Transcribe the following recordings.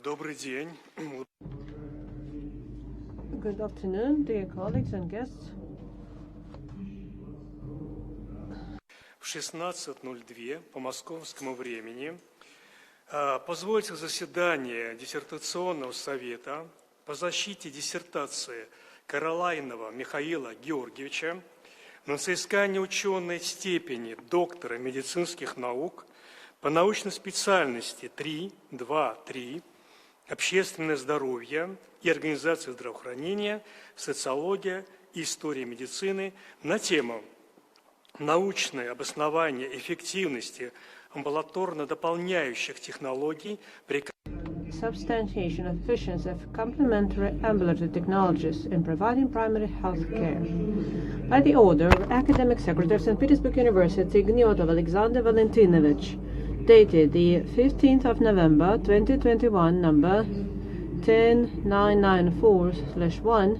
Добрый день. Good afternoon, dear colleagues and guests. В 16:02 по московскому времени позвольте заседание диссертационного совета по защите диссертации Карailanова Михаила Георгиевича на соискание ученой степени доктора медицинских наук по научной специальности 3.2.3 «Общественное здоровье и организация здравоохранения, социология и история медицины» на тему «Научное обоснование эффективности амбулаторно-дополняющих технологий при Substantiation of efficiency of complementary ambulatory technologies in providing primary health care. By the order of Academic Secretary of St. Petersburg University, Gniotov Alexander Valentinovich, dated the 15th of November 2021, number 10994/1,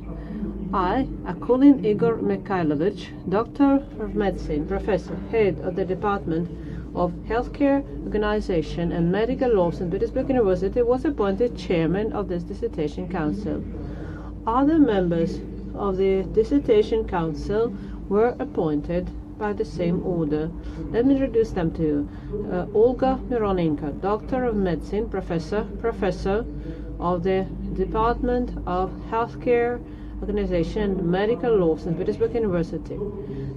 I, Akulin Igor Mikhailovich, Doctor of Medicine, Professor, Head of the Department of Healthcare Organization and Medical Law, St. Petersburg University, was appointed Chairman of this Dissertation Council. Other members of the Dissertation Council were appointed by the same order. Let me introduce them to you. Olga Mironenko, Doctor of Medicine, Professor of the Department of Healthcare Organization and Medical Law, St. Petersburg University.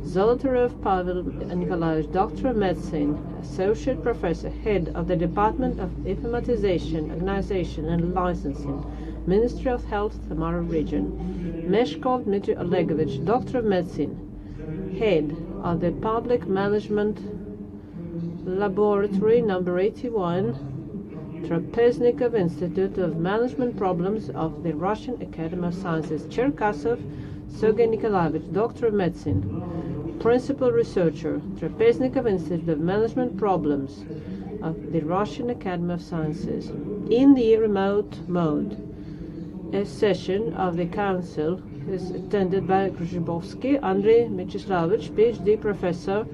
Zolotarov Pavel Nikolaevich, Doctor of Medicine, Associate Professor, Head of the Department of Informatization, Organization and Licensing, Ministry of Health, Samara Region. Meshkov Dmitry Olegovich, Doctor of Medicine, Head of the Public Management Laboratory number 81, Trapeznikov Institute of Management Problems of the Russian Academy of Sciences. Cherkasov Sergei Nikolaevich, Doctor of Medicine, Principal Researcher, Trapeznikov Institute of Management Problems of the Russian Academy of Sciences. In the remote mode, a session of the Council is attended by Georgievich Andrei Mycheslavich, PhD Professor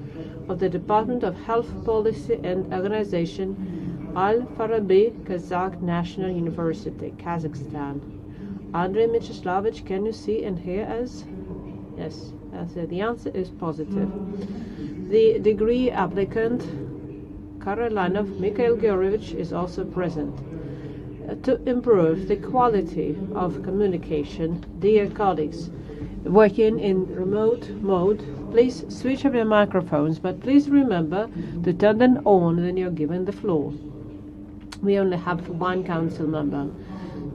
of the Department of Health Policy and Organization, Al-Farabi Kazakh National University, Kazakhstan. Andrei Mycheslavich, can you see and hear us? Yes, the answer is positive. The degree applicant, Karailanov Mikhail Georgievich, is also present. To improve the quality of communication, dear colleagues, working in remote mode, please switch off your microphones, but please remember to turn them on when you're given the floor. We only have one council member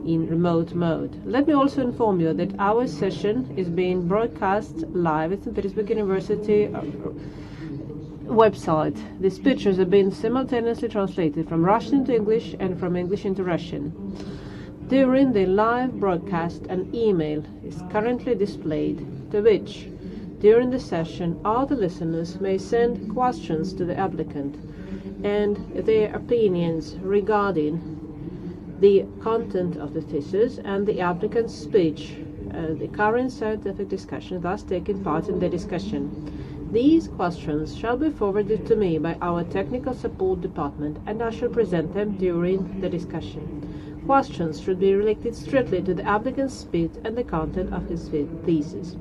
in remote mode. Let me also inform you that our session is being broadcast live at St. Petersburg University website. The speeches have been simultaneously translated from Russian to English and from English into Russian. During the live broadcast, an email is currently displayed, to which, during the session, all the listeners may send questions to the applicant and their opinions regarding the content of the thesis and the applicant's speech, the current scientific discussion, thus taking part in the discussion. These questions shall be forwarded to me by our technical support department, and I shall present them during the discussion. Questions should be related strictly to the applicant's speech and the content of his thesis.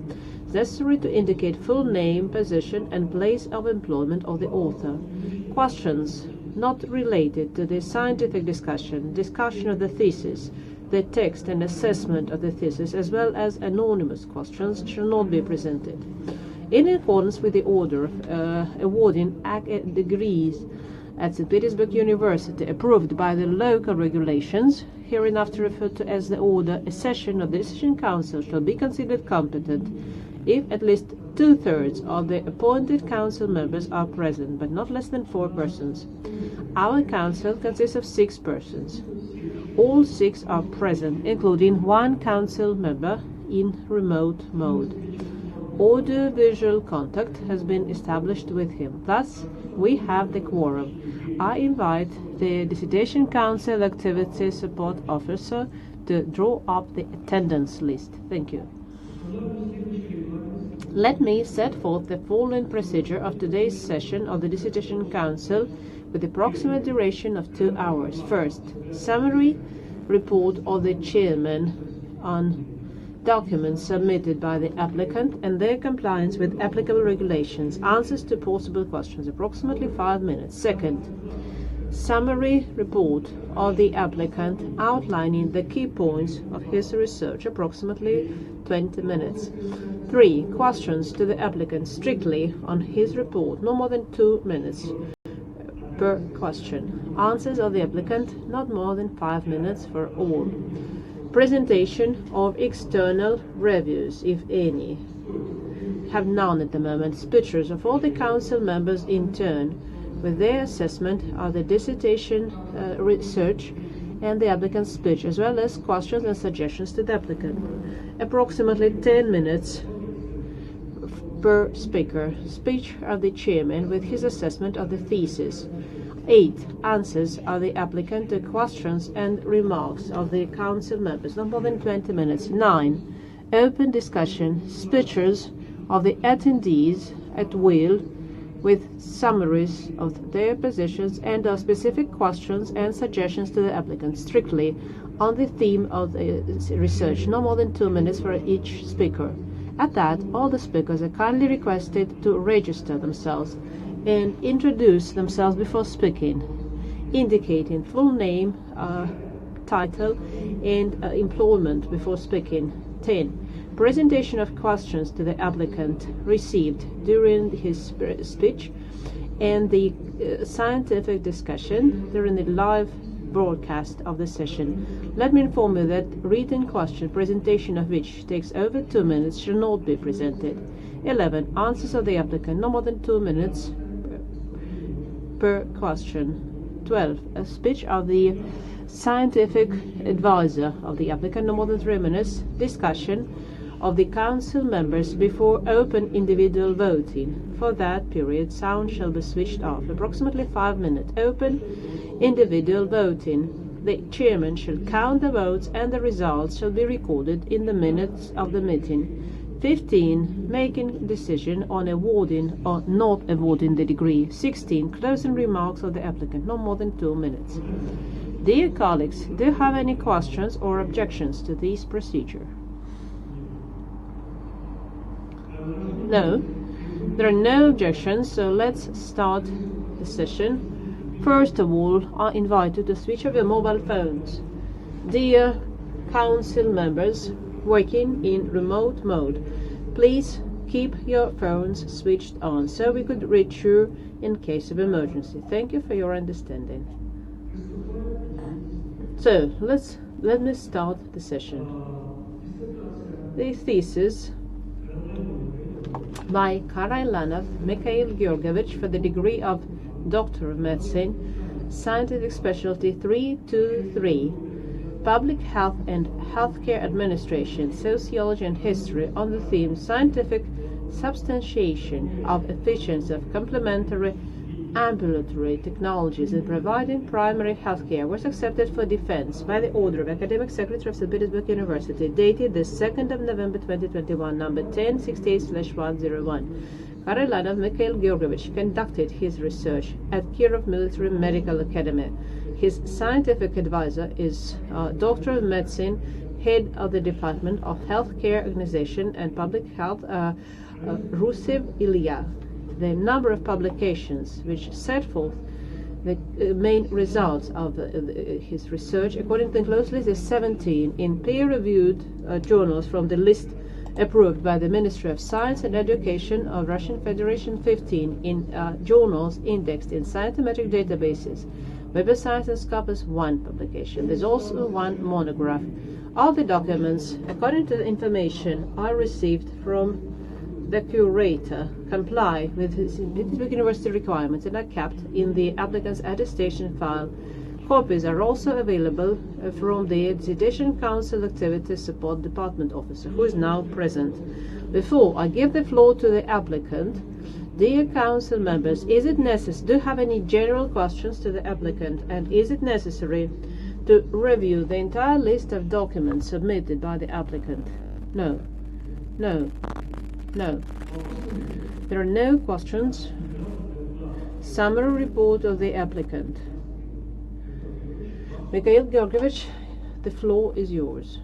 It's necessary to indicate full name, position, and place of employment of the author. Questions not related to the scientific discussion of the thesis, the text and assessment of the thesis, as well as anonymous questions, shall not be presented. In accordance with the order awarding degrees at St. Petersburg University approved by the local regulations, hereinafter referred to as the order, a session of the Decision Council shall be considered competent if at least 2/3 of the appointed council members are present, but not less than 4 persons. Our council consists of 6 persons. All 6 are present, including 1 council member in remote mode. Audio-visual contact has been established with him. Thus, we have the quorum. I invite the Dissertation Council Activity Support Officer to draw up the attendance list. Thank you. Let me set forth the following procedure of today's session of the Dissertation Council with approximate duration of 2 hours. First, summary report of the chairman on documents submitted by the applicant and their compliance with applicable regulations. Answers to possible questions, approximately 5 minutes. Second, summary report of the applicant outlining the key points of his research, approximately 20 minutes. 3. Questions to the applicant strictly on his report, no more than 2 minutes per question. Answers of the applicant, not more than 5 minutes for all. Presentation of external reviews, if any. Have none at the moment. Pictures of all the council members in turn with their assessment of the dissertation research and the applicant's speech, as well as questions and suggestions to the applicant. Approximately 10 minutes per speaker. Speech of the chairman with his assessment of the thesis. 8. Answers of the applicant to questions and remarks of the council members, not more than 20 minutes. 9. Open discussion, speeches of the attendees at will with summaries of their positions and of specific questions and suggestions to the applicant, strictly on the theme of the research, no more than 2 minutes for each speaker. At that, all the speakers are kindly requested to register themselves and introduce themselves before speaking, indicating full name, title, and employment before speaking. 10. Presentation of questions to the applicant received during his speech and the scientific discussion during the live broadcast of the session. Let me inform you that written question, presentation of which takes over 2 minutes, shall not be presented. 11. Answers of the applicant, no more than 2 minutes per question. 12. A speech of the scientific advisor of the applicant, no more than 3 minutes. Discussion of the council members before open individual voting. For that period, sound shall be switched off. Approximately 5 minutes. Open individual voting. The chairman shall count the votes and the results shall be recorded in the minutes of the meeting. 15. Making decision on awarding or not awarding the degree. 16. Closing remarks of the applicant, no more than 2 minutes. Dear colleagues, do you have any questions or objections to this procedure? No, there are no objections, so let's start the session. First of all, I invite you to switch off your mobile phones. Dear council members working in remote mode, please keep your phones switched on so we could reach you in case of emergency. Thank you for your understanding. So, let me start the session. The thesis by Karailanov, Mikhail Georgievich, for the degree of Doctor of Medicine, Scientific Specialty 323, Public Health and Healthcare Administration, Sociology and History, on the theme Scientific Substantiation of Efficiency of Complementary Ambulatory Technologies in Providing Primary Healthcare, was accepted for defense by the order of Academic Secretary of St. Petersburg University, dated the 2nd of November 2021, number 1068/101. Karailanov Mikhail Georgievich conducted his research at Kirov Military Medical Academy. His scientific advisor is Doctor of Medicine, Head of the Department of Healthcare Organization and Public Health, Rusev Ilya. The number of publications which set forth the main results of his research, according to the enclosed list, is 17 in peer-reviewed journals from the list approved by the Ministry of Science and Education of Russian Federation, 15 in journals indexed in scientific databases. Web of Science and Scopus, 1 publication. There's also 1 monograph. All the documents, according to the information I received from the curator, comply with his university requirements and are kept in the applicant's attestation file. Copies are also available from the Dissertation Council Activities Support Department officer, who is now present. Before I give the floor to the applicant, dear council members, is it necessary? Do you have any general questions to the applicant? And is it necessary to review the entire list of documents submitted by the applicant? No. No. No. There are no questions. Summary report of the applicant. Mikhail Georgievich, the floor is yours.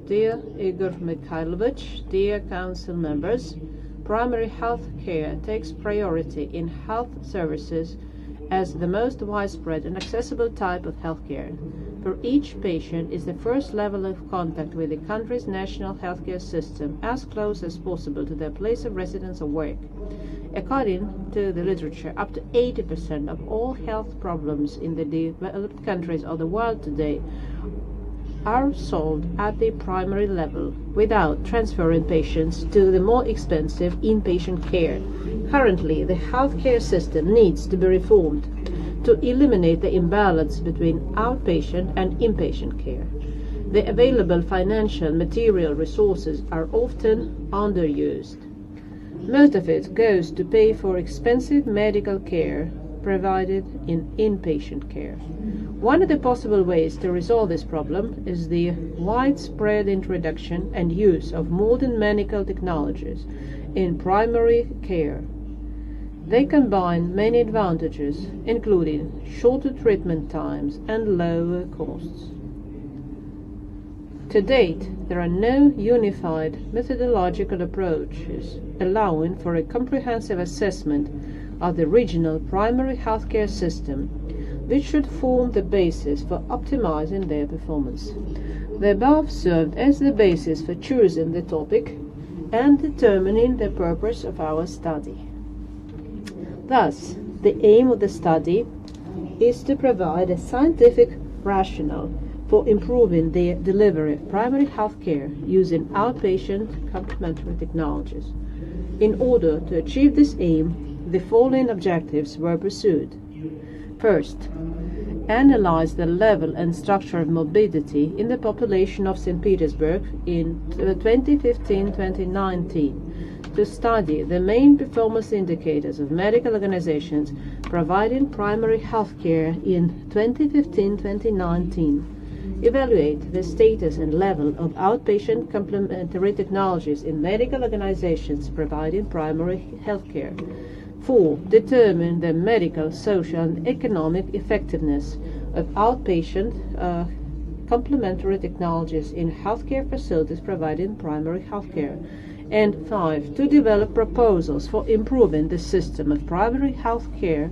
Dear Igor Mikhailovich, dear council members, primary health care takes priority in health services as the most widespread and accessible type of health care. For each patient is the first level of contact with the country's national healthcare system as close as possible to their place of residence or work. According to the literature, up to 80% of all health problems in the developed countries of the world today are solved at the primary level without transferring patients to the more expensive inpatient care. Currently, the healthcare system needs to be reformed to eliminate the imbalance between outpatient and inpatient care. The available financial material resources are often underused. Most of it goes to pay for expensive medical care provided in inpatient care. One of the possible ways to resolve this problem is the widespread introduction and use of modern medical technologies in primary care. They combine many advantages, including shorter treatment times and lower costs. To date, there are no unified methodological approaches allowing for a comprehensive assessment of the regional primary healthcare system, which should form the basis for optimizing their performance. The above served as the basis for choosing the topic and determining the purpose of our study. Thus, the aim of the study is to provide a scientific rationale for improving the delivery of primary health care using outpatient complementary technologies. In order to achieve this aim, the following objectives were pursued. First, analyze the level and structure of morbidity in the population of St. Petersburg in 2015-2019 to study the main performance indicators of medical organizations providing primary health care in 2015-2019. Evaluate the status and level of outpatient complementary technologies in medical organizations providing primary health care. 4. Determine the medical, social, and economic effectiveness of outpatient complementary technologies in healthcare facilities providing primary healthcare. And 5. To develop proposals for improving the system of primary healthcare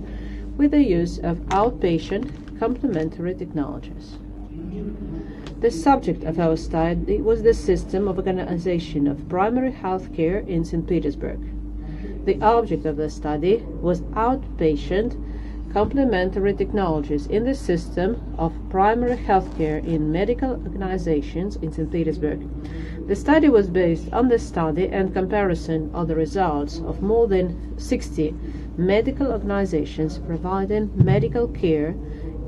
with the use of outpatient complementary technologies. The subject of our study was the system of organization of primary healthcare in St. Petersburg. The object of the study was outpatient complementary technologies in the system of primary healthcare in medical organizations in St. Petersburg. The study was based on the study and comparison of the results of more than 60 medical organizations providing medical care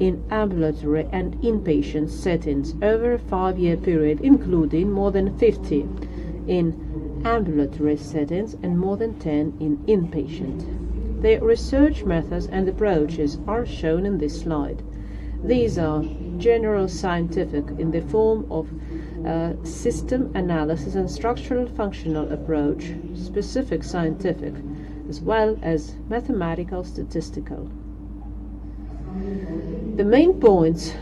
in ambulatory and inpatient settings over a 5-year period, including more than 50 in ambulatory settings and more than 10 in inpatient. The research methods and approaches are shown in this slide. These are general scientific in the form of system analysis and structural functional approach, specific scientific, as well as mathematical statistical. The main points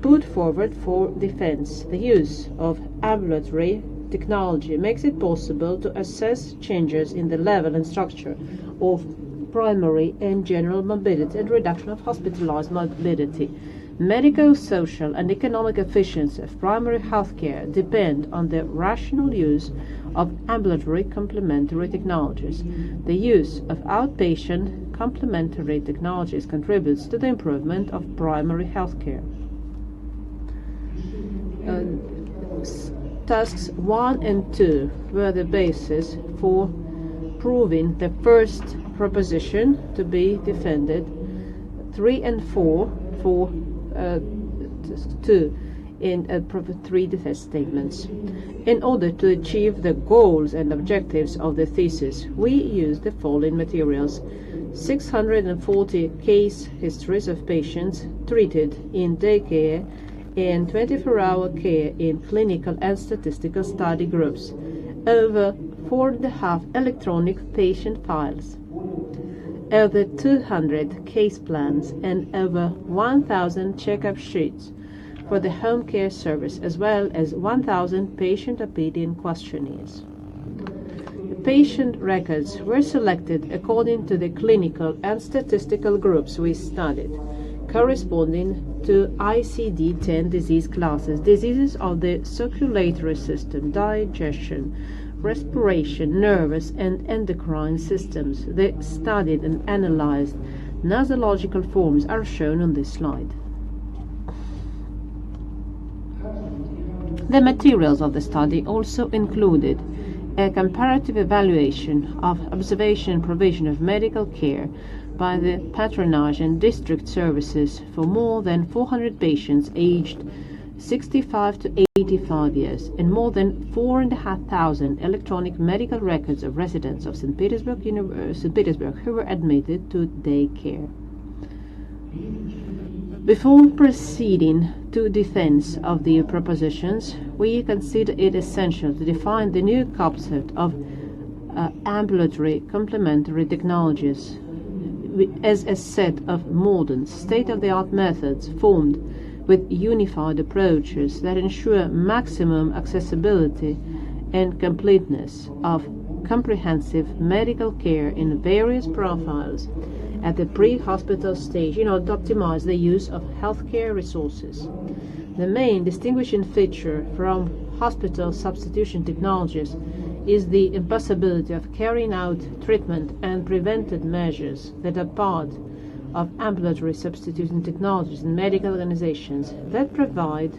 put forward for defense: the use of ambulatory technology makes it possible to assess changes in the level and structure of primary and general morbidity and reduction of hospitalized morbidity. Medical, social, and economic efficiency of primary health care depend on the rational use of ambulatory complementary technologies. The use of outpatient complementary technologies contributes to the improvement of primary health care. Tasks 1 and 2 were the basis for proving the first proposition to be defended. 3 and 4 for 2 in 3 defense statements. In order to achieve the goals and objectives of the thesis, we used the following materials: 640 case histories of patients treated in day care and 24-hour care in clinical and statistical study groups, over 4.5 electronic patient files, over 200 case plans, and over 1,000 checkup sheets for the home care service, as well as 1,000 patient opinion questionnaires. The patient records were selected according to the clinical and statistical groups we studied, corresponding to ICD-10 disease classes: diseases of the circulatory system, digestion, respiration, nervous and endocrine systems. The studied and analyzed nosological forms are shown on this slide. The materials of the study also included a comparative evaluation of observation and provision of medical care by the patronage and district services for more than 400 patients aged 65 to 85 years, and more than 4,500 electronic medical records of residents of St. Petersburg who were admitted to day care. Before proceeding to defense of the propositions, we consider it essential to define the new concept of ambulatory complementary technologies as a set of modern, state-of-the-art methods formed with unified approaches that ensure maximum accessibility and completeness of comprehensive medical care in various profiles at the pre-hospital stage in order to optimize the use of healthcare resources. The main distinguishing feature from hospital substitution technologies is the impossibility of carrying out treatment and preventive measures that are part of ambulatory substitution technologies in medical organizations that provide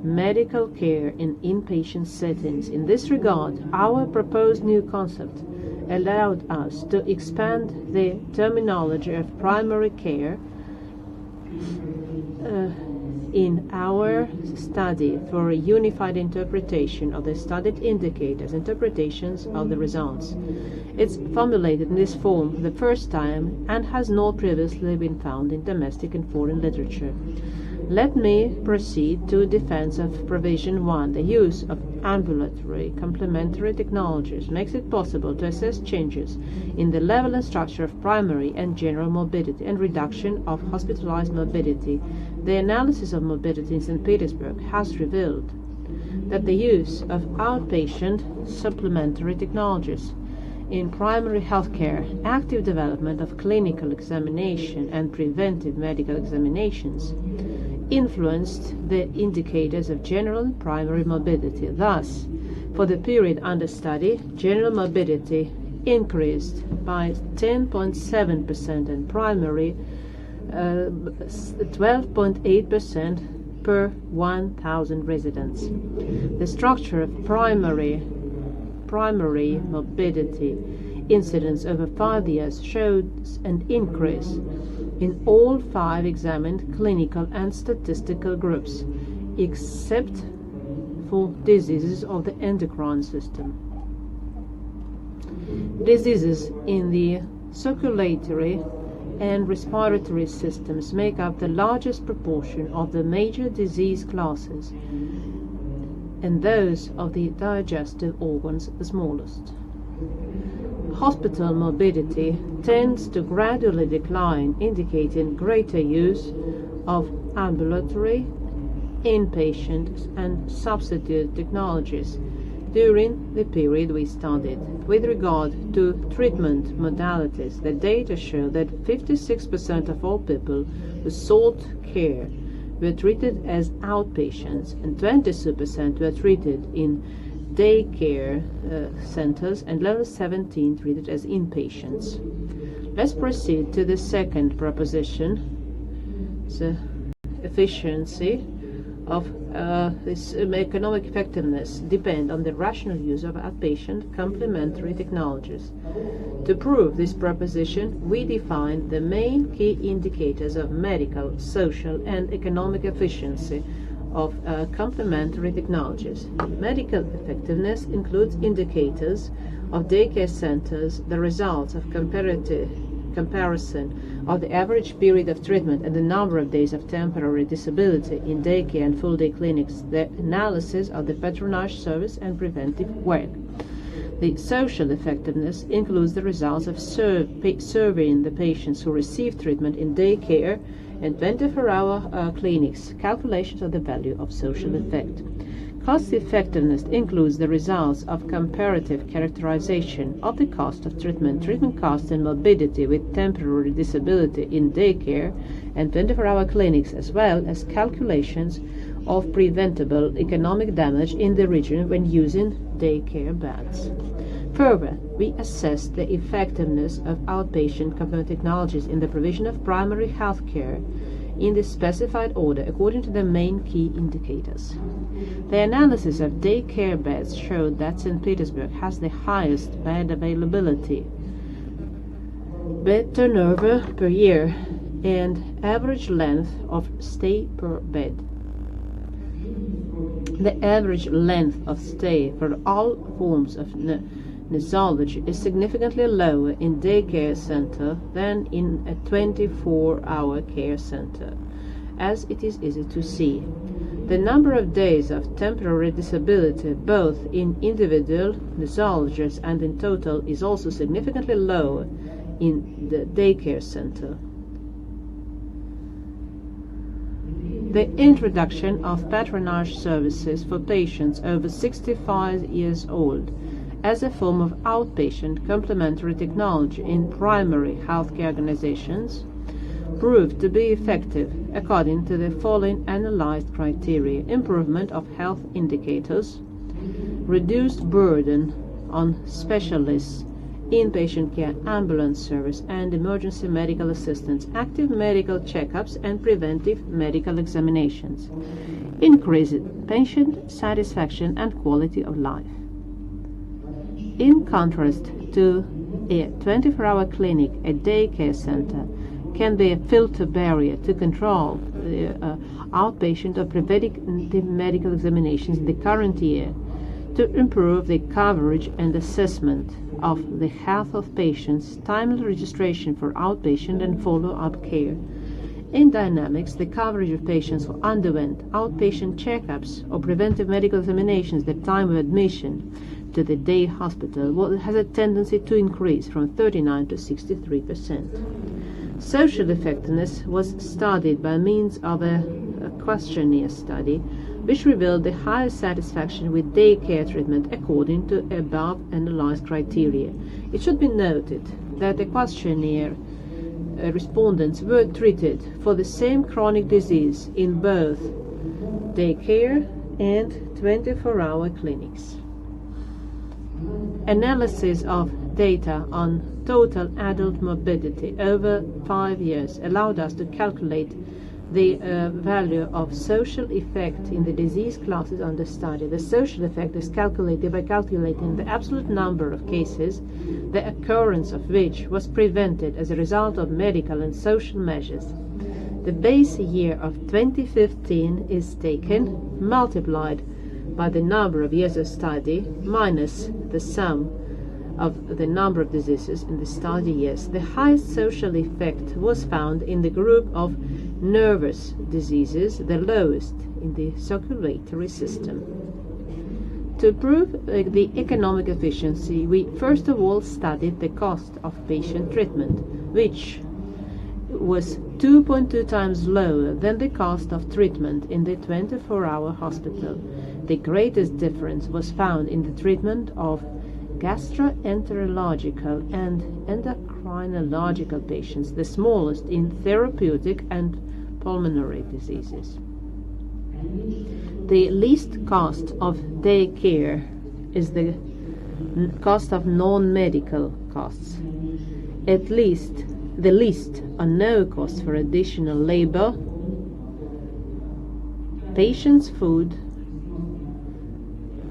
medical care in inpatient settings. In this regard, our proposed new concept allowed us to expand the terminology of primary care in our study for a unified interpretation of the studied indicators, interpretations of the results. It's formulated in this form for the first time and has not previously been found in domestic and foreign literature. Let me proceed to defense of Provision 1. The use of ambulatory complementary technologies makes it possible to assess changes in the level and structure of primary and general morbidity and reduction of hospitalized morbidity. The analysis of morbidity in St. Petersburg has revealed that the use of outpatient supplementary technologies in primary healthcare, active development of clinical examination and preventive medical examinations influenced the indicators of general and primary morbidity. Thus, for the period under study, general morbidity increased by 10.7% and primary 12.8% per 1,000 residents. The structure of primary morbidity incidence over 5 years shows an increase in all 5 examined clinical and statistical groups, except for diseases of the endocrine system. Diseases in the circulatory and respiratory systems make up the largest proportion of the major disease classes, and those of the digestive organs the smallest. Hospital morbidity tends to gradually decline, indicating greater use of ambulatory, inpatient, and substitute technologies during the period we studied. With regard to treatment modalities, the data show that 56% of all people who sought care were treated as outpatients, and 22% were treated in daycare centers, and level 17 treated as inpatients. Let's proceed to the second proposition. The efficiency of this economic effectiveness depend on the rational use of outpatient complementary technologies. To prove this proposition, we define the main key indicators of medical, social, and economic efficiency of complementary technologies. Medical effectiveness includes indicators of daycare centers, the results of comparison of the average period of treatment and the number of days of temporary disability in daycare and full-day clinics, the analysis of the patronage service and preventive work. The social effectiveness includes the results of surveying the patients who receive treatment in daycare and 24-hour clinics, calculations of the value of social effect. Cost effectiveness includes the results of comparative characterization of the cost of treatment cost and morbidity with temporary disability in daycare and 24-hour clinics, as well as calculations of preventable economic damage in the region when using daycare beds. Further, we assess the effectiveness of outpatient complementary technologies in the provision of primary health care in the specified order according to the main key indicators. The analysis of daycare beds showed that St. Petersburg has the highest bed availability, bed turnover per year, and average length of stay per bed. The average length of stay for all forms of nosology is significantly lower in daycare center than in a 24-hour care center, as it is easy to see. The number of days of temporary disability, both in individual nosologists and in total, is also significantly lower in the daycare center. The introduction of patronage services for patients over 65 years old as a form of outpatient complementary technology in primary healthcare organizations proved to be effective according to the following analyzed criteria: improvement of health indicators, reduced burden on specialists, inpatient care, ambulance service, and emergency medical assistance, active medical checkups, and preventive medical examinations, increased patient satisfaction and quality of life. In contrast to a 24-hour clinic, a daycare center can be a filter barrier to control the outpatient or preventive medical examinations in the current year to improve the coverage and assessment of the health of patients, timely registration for outpatient and follow-up care. In dynamics, the coverage of patients who underwent outpatient checkups or preventive medical examinations at the time of admission to the day hospital has a tendency to increase from 39 to 63%. Social effectiveness was studied by means of a questionnaire study, which revealed the highest satisfaction with daycare treatment according to above analyzed criteria. It should be noted that the questionnaire respondents were treated for the same chronic disease in both daycare and 24-hour clinics. Analysis of data on total adult morbidity over 5 years allowed us to calculate the value of social effect in the disease classes under study. The social effect is calculated by calculating the absolute number of cases, the occurrence of which was prevented as a result of medical and social measures. The base year of 2015 is taken, multiplied by the number of years of study, minus the sum of the number of diseases in the study years. The highest social effect was found in the group of nervous diseases, the lowest in the circulatory system. To prove the economic efficiency, we first of all studied the cost of patient treatment, which was 2.2 times lower than the cost of treatment in the 24-hour hospital. The greatest difference was found in the treatment of gastroenterological and endocrinological patients, the smallest in therapeutic and pulmonary diseases. The least cost of day care is the cost of non-medical costs. At least the least or no cost for additional labor, patients' food,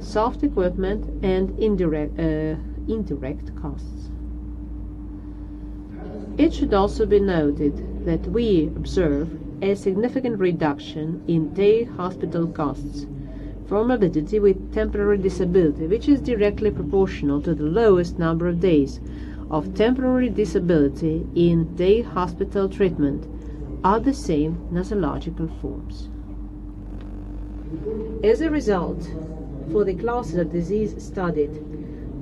soft equipment, and indirect costs. It should also be noted that we observe a significant reduction in day hospital costs for morbidity with temporary disability, which is directly proportional to the lowest number of days of temporary disability in day hospital treatment are the same nosological forms. As a result, for the classes of disease studied,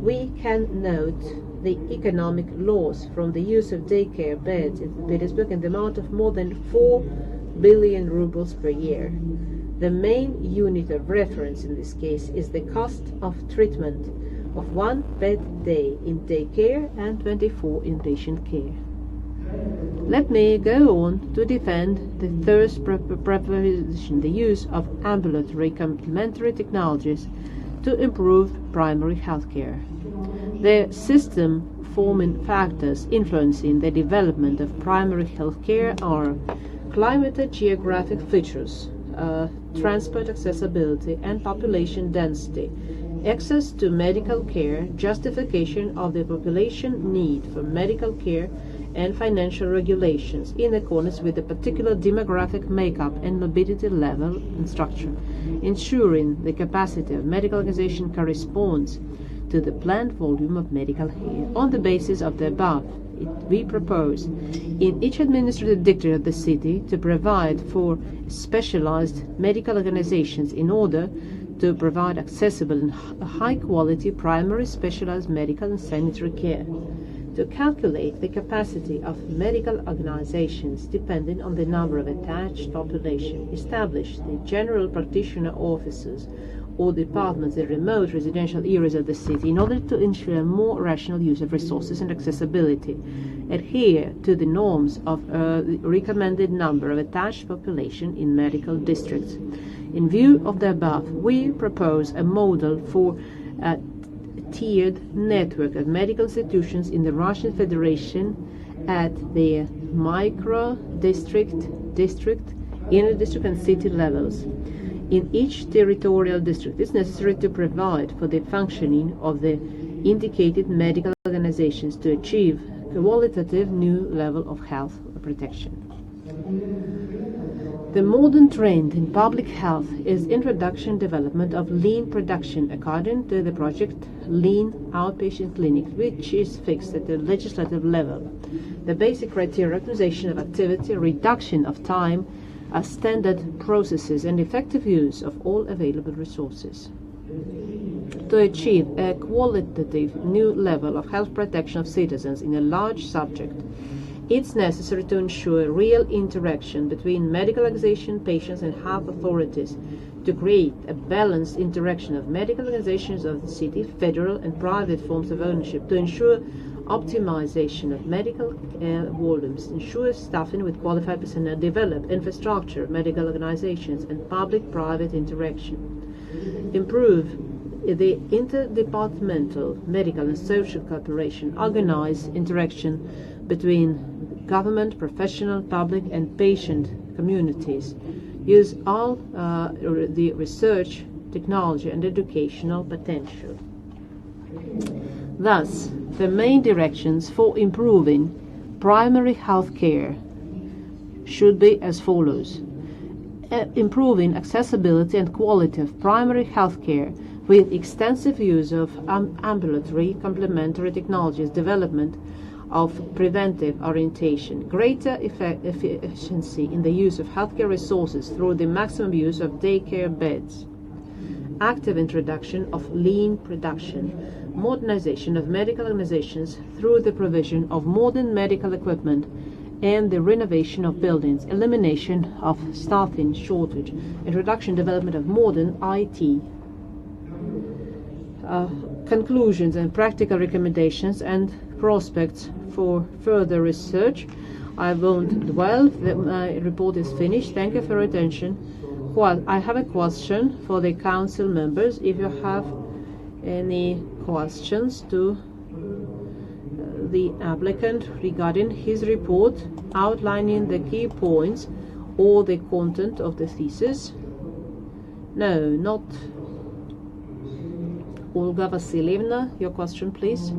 we can note the economic loss from the use of daycare beds in St. Petersburg in the amount of more than 4 billion rubles per year. The main unit of reference in this case is the cost of treatment of 1 bed day in daycare and 24 in patient care. Let me go on to defend the third proposition, the use of ambulatory complementary technologies to improve primary health care. The system-forming factors influencing the development of primary health care are climate and geographic features, transport accessibility and population density, access to medical care, justification of the population need for medical care, and financial regulations in accordance with the particular demographic makeup and mobility level and structure, ensuring the capacity of medical organization corresponds to the planned volume of medical care. On the basis of the above, we propose in each administrative district of the city to provide for specialized medical organizations in order to provide accessible and high-quality primary specialized medical and sanitary care. To calculate the capacity of medical organizations depending on the number of attached population, establish the general practitioner offices or departments in remote residential areas of the city in order to ensure more rational use of resources and accessibility, adhere to the norms of the recommended number of attached population in medical districts. In view of the above, we propose a model for a tiered network of medical institutions in the Russian Federation at the micro district, inner district and city levels. In each territorial district, it's necessary to provide for the functioning of the indicated medical organizations to achieve a qualitative new level of health protection. The modern trend in public health is introduction and development of lean production according to the project Lean Outpatient Clinic, which is fixed at the legislative level. The basic criteria: optimization of activity, reduction of time, standard processes, and effective use of all available resources. To achieve a qualitative new level of health protection of citizens in a large subject, it's necessary to ensure real interaction between medical organization, patients, and health authorities to create a balanced interaction of medical organizations of the city, federal and private forms of ownership, to ensure optimization of medical volumes, ensure staffing with qualified personnel, develop infrastructure of medical organizations and public-private interaction, improve the interdepartmental medical and social cooperation, organize interaction between government, professional, public and patient communities, use all the research, technology and educational potential. Thus, the main directions for improving primary health care should be as follows. Improving accessibility and quality of primary health care with extensive use of ambulatory complementary technologies, development of preventive orientation, greater efficiency in the use of healthcare resources through the maximum use of daycare beds, active introduction of lean production, modernization of medical organizations through the provision of modern medical equipment and the renovation of buildings, elimination of staffing shortage, introduction and development of modern IT, conclusions and practical recommendations and prospects for further research. I won't dwell. My report is finished. Thank you for your attention. I have a question for the council members. If you have any questions to the applicant regarding his report outlining the key points or the content of the thesis. No, not Olga Vasilievna, your question please.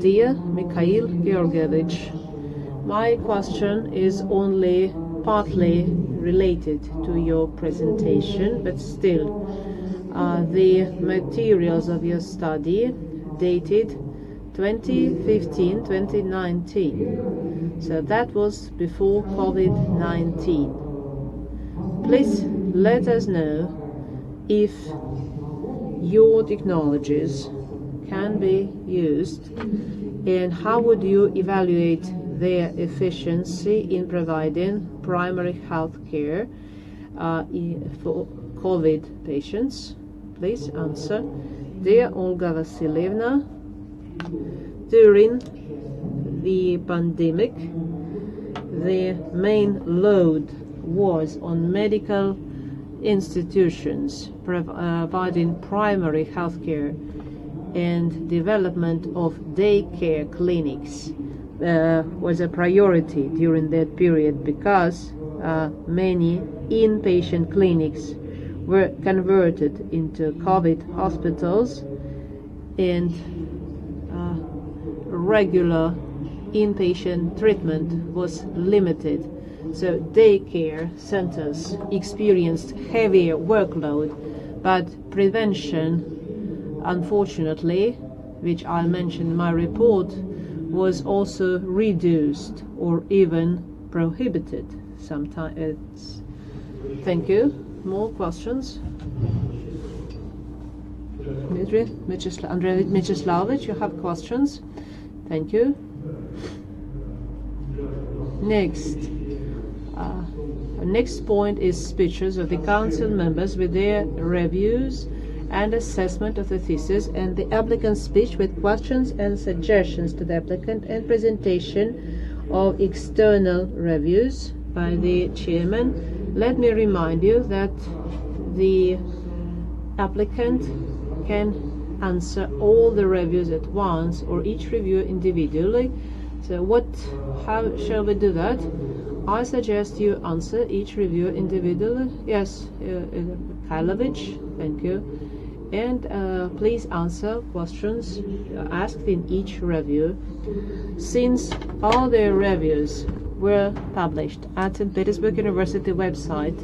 Dear Mikhail Georgievich, my question is only partly related to your presentation, but still, the materials of your study dated 2015-2019, so that was before COVID-19. Please let us know if your technologies can be used, and how would you evaluate their efficiency in providing primary health care for COVID patients? Please answer. Dear Olga Vasilievna, during the pandemic, the main load was on medical institutions providing primary health care, and development of daycare clinics was a priority during that period because many inpatient clinics were converted into COVID hospitals, and regular inpatient treatment was limited. So daycare centers experienced heavier workload, but prevention, unfortunately, which I mentioned in my report, was also reduced or even prohibited sometimes. Thank you. More questions? Andrei Mieczyslavich, you have questions? Thank you. Next point is speeches of the council members with their reviews and assessment of the thesis, and the applicant's speech with questions and suggestions to the applicant, and presentation of external reviews by the chairman. Let me remind you that the applicant can answer all the reviews at once or each review individually. So how shall we do that? I suggest you answer each review individually. Yes, Mikhailovich, thank you. And please answer questions asked in each review. Since all the reviews were published at St. Petersburg University website,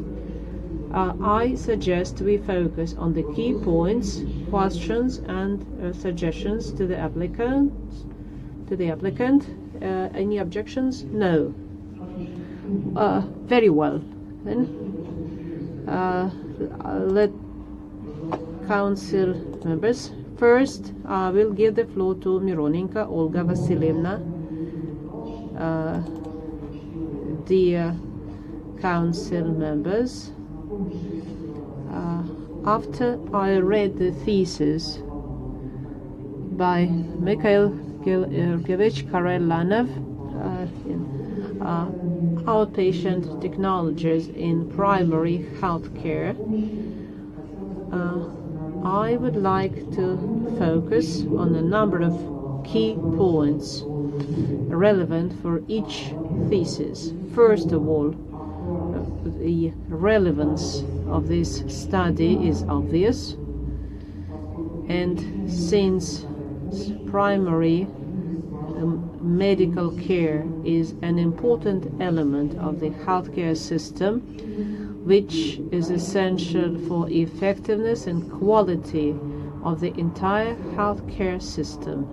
I suggest we focus on the key points, questions and suggestions to the applicant. Any objections? No. Very well. Then let council members. First, I will give the floor to Mironenko Olga Vasilievna. Dear council members, after I read the thesis by Mikhail Georgievich Karailanov in outpatient technologies in primary health care, I would like to focus on a number of key points relevant for each thesis. First of all, the relevance of this study is obvious, and since primary medical care is an important element of the healthcare system, which is essential for effectiveness and quality of the entire healthcare system.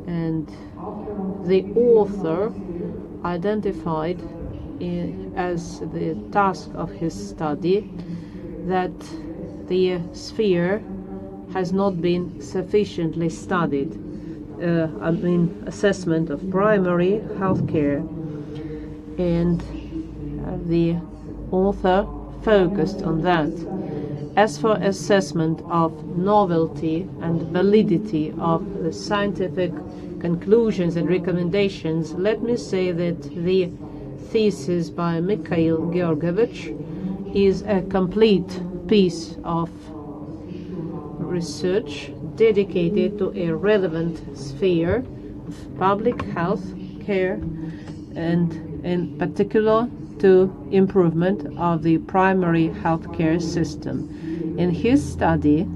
And the author identified as the task of his study that the sphere has not been sufficiently studied. Assessment of primary healthcare, and the author focused on that. As for assessment of novelty and validity of the scientific conclusions and recommendations, let me say that the thesis by Mikhail Georgievich is a complete piece of research dedicated to a relevant sphere of public health care, and in particular to improvement of the primary health care system. In his study,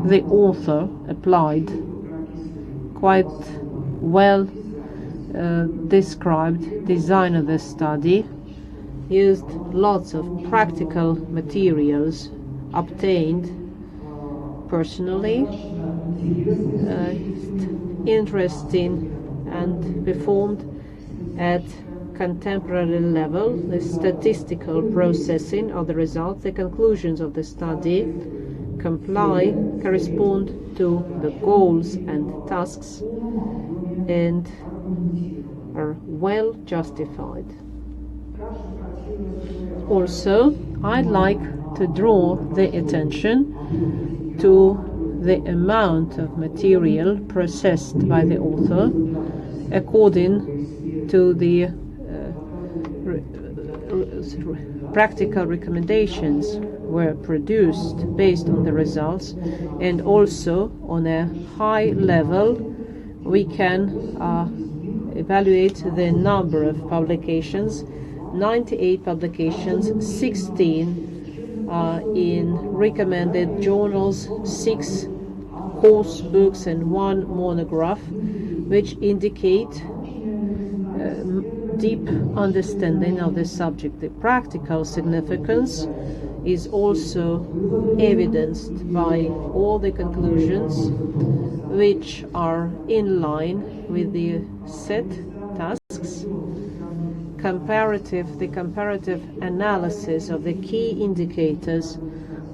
the author applied quite well described design of the study, used lots of practical materials obtained personally, interesting and performed at contemporary level, the statistical processing of the results, the conclusions of the study, correspond to the goals and tasks and are well justified. Also, I'd like to draw the attention to the amount of material processed by the author according to the practical recommendations were produced based on the results, and also on a high level we can evaluate the number of publications. 98 publications, 16 in recommended journals, 6 course books and 1 monograph, which indicate deep understanding of the subject. The practical significance is also evidenced by all the conclusions, which are in line with the set tasks. The comparative analysis of the key indicators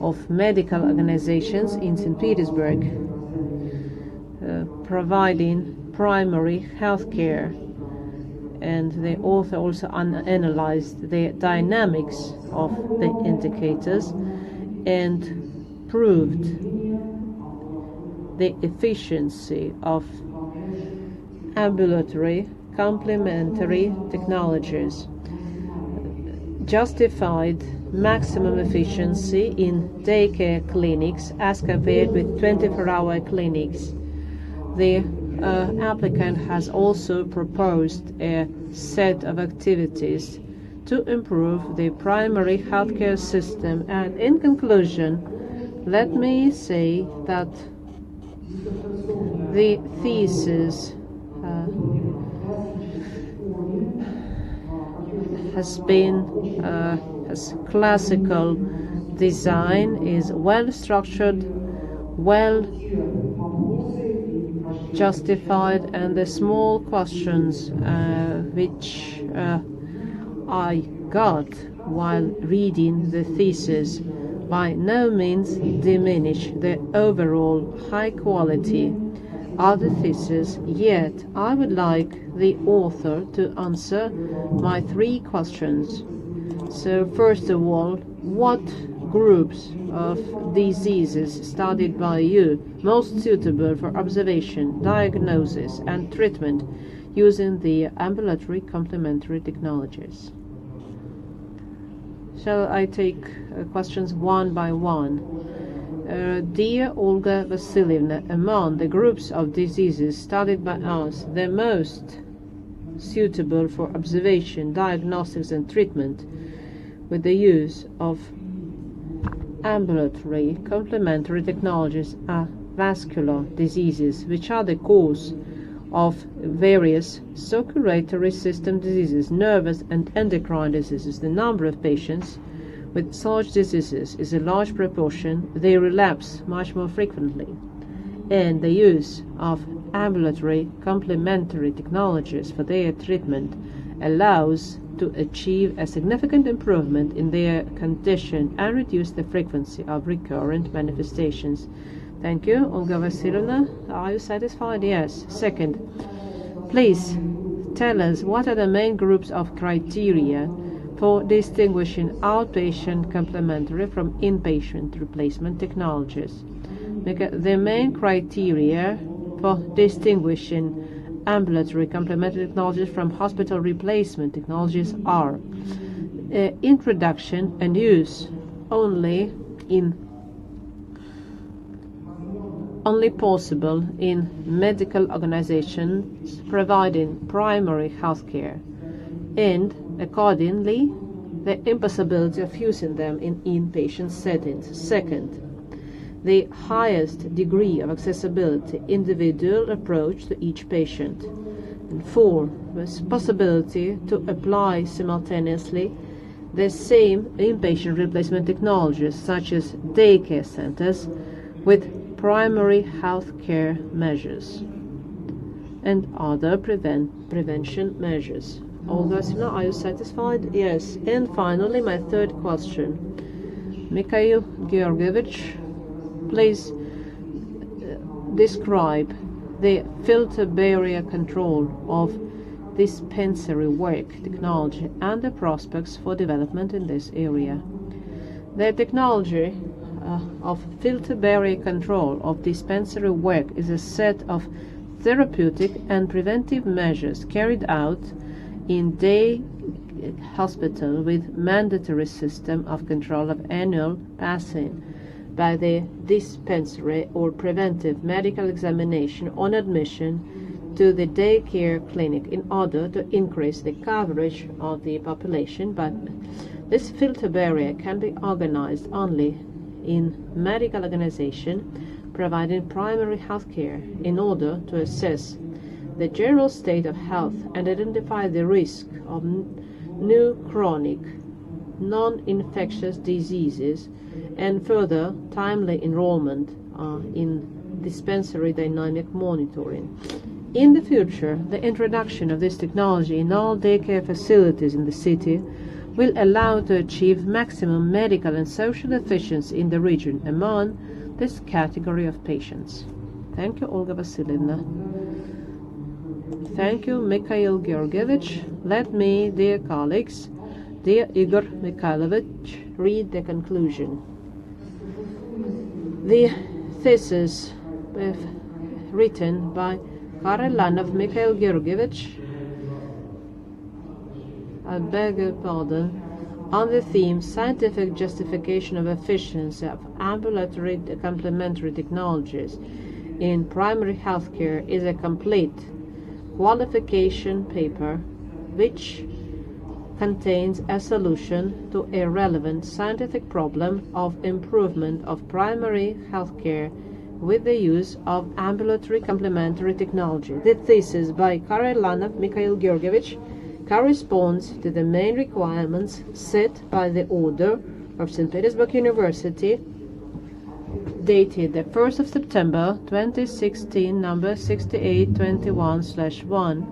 of medical organizations in St. Petersburg, providing primary health care, and the author also analyzed the dynamics of the indicators and proved the efficiency of ambulatory complementary technologies, justified maximum efficiency in daycare clinics as compared with 24-hour clinics. The applicant has also proposed a set of activities to improve the primary healthcare system. And in conclusion, let me say that the thesis has classical design, is well structured, well justified, and the small questions which I got while reading the thesis by no means diminish the overall high quality of the thesis, yet I would like the author to answer my 3 questions. So first of all, what groups of diseases studied by you most suitable for observation, diagnosis and treatment using the ambulatory complementary technologies? Shall I take questions one by one? Dear Olga Vasilievna, among the groups of diseases studied by us, the most suitable for observation, diagnostics and treatment with the use of ambulatory complementary technologies are vascular diseases, which are the cause of various circulatory system diseases, nervous and endocrine diseases. The number of patients with such diseases is a large proportion. They relapse much more frequently, and the use of ambulatory complementary technologies for their treatment allows to achieve a significant improvement in their condition and reduce the frequency of recurrent manifestations. Thank you. Olga Vasilievna, are you satisfied? Yes. Second, please tell us what are the main groups of criteria for distinguishing outpatient complementary from inpatient replacement technologies. The main criteria for distinguishing ambulatory complementary technologies from hospital replacement technologies are introduction and use only possible in medical organizations providing primary health care, and accordingly the impossibility of using them in inpatient settings. Second, the highest degree of accessibility, individual approach to each patient. And 4, the possibility to apply simultaneously the same inpatient replacement technologies such as daycare centers with primary health care measures and other prevention measures. Olga, are you satisfied? Yes. And finally, my third question. Mikhail Georgievich, please describe the filter barrier control of dispensary work technology and the prospects for development in this area. The technology of filter barrier control of dispensary work is a set of therapeutic and preventive measures carried out in day hospital with mandatory system of control of annual passing by the dispensary or preventive medical examination on admission to the daycare clinic in order to increase the coverage of the population, but this filter barrier can be organized only in medical organization providing primary health care in order to assess the general state of health and identify the risk of new chronic non-infectious diseases and further timely enrollment in dispensary dynamic monitoring. In the future, the introduction of this technology in all daycare facilities in the city will allow to achieve maximum medical and social efficiency in the region among this category of patients. Thank you, Olga Vasilievna. Thank you, Mikhail Georgievich. Let me, dear colleagues, dear Igor Mikhailovich, read the conclusion. The thesis written by Karailanov, Mikhail Georgievich, I beg your pardon, on the theme Scientific Justification of Efficiency of Ambulatory Complementary Technologies in Primary Healthcare is a complete qualification paper which contains a solution to a relevant scientific problem of improvement of primary healthcare with the use of ambulatory complementary technology. The thesis by Karailanov Mikhail Georgievich corresponds to the main requirements set by the order of St. Petersburg University dated the 1st of September 2016, number 6821/1,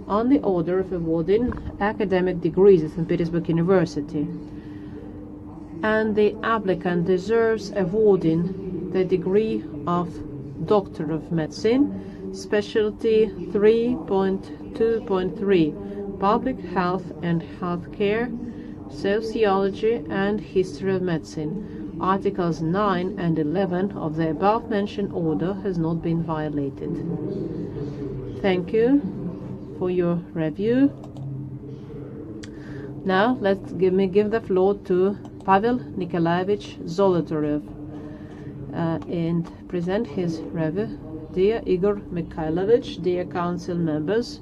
on the order of awarding academic degrees at St. Petersburg University. And the applicant deserves awarding the degree of Doctor of Medicine, specialty 3.2.3, Public Health and Healthcare, Sociology and History of Medicine. Articles 9 and 11 of the above-mentioned order has not been violated. Thank you for your review. Now let's give the floor to Pavel Nikolaevich Zolotarev and present his review. Dear Igor Mikhailovich, dear council members,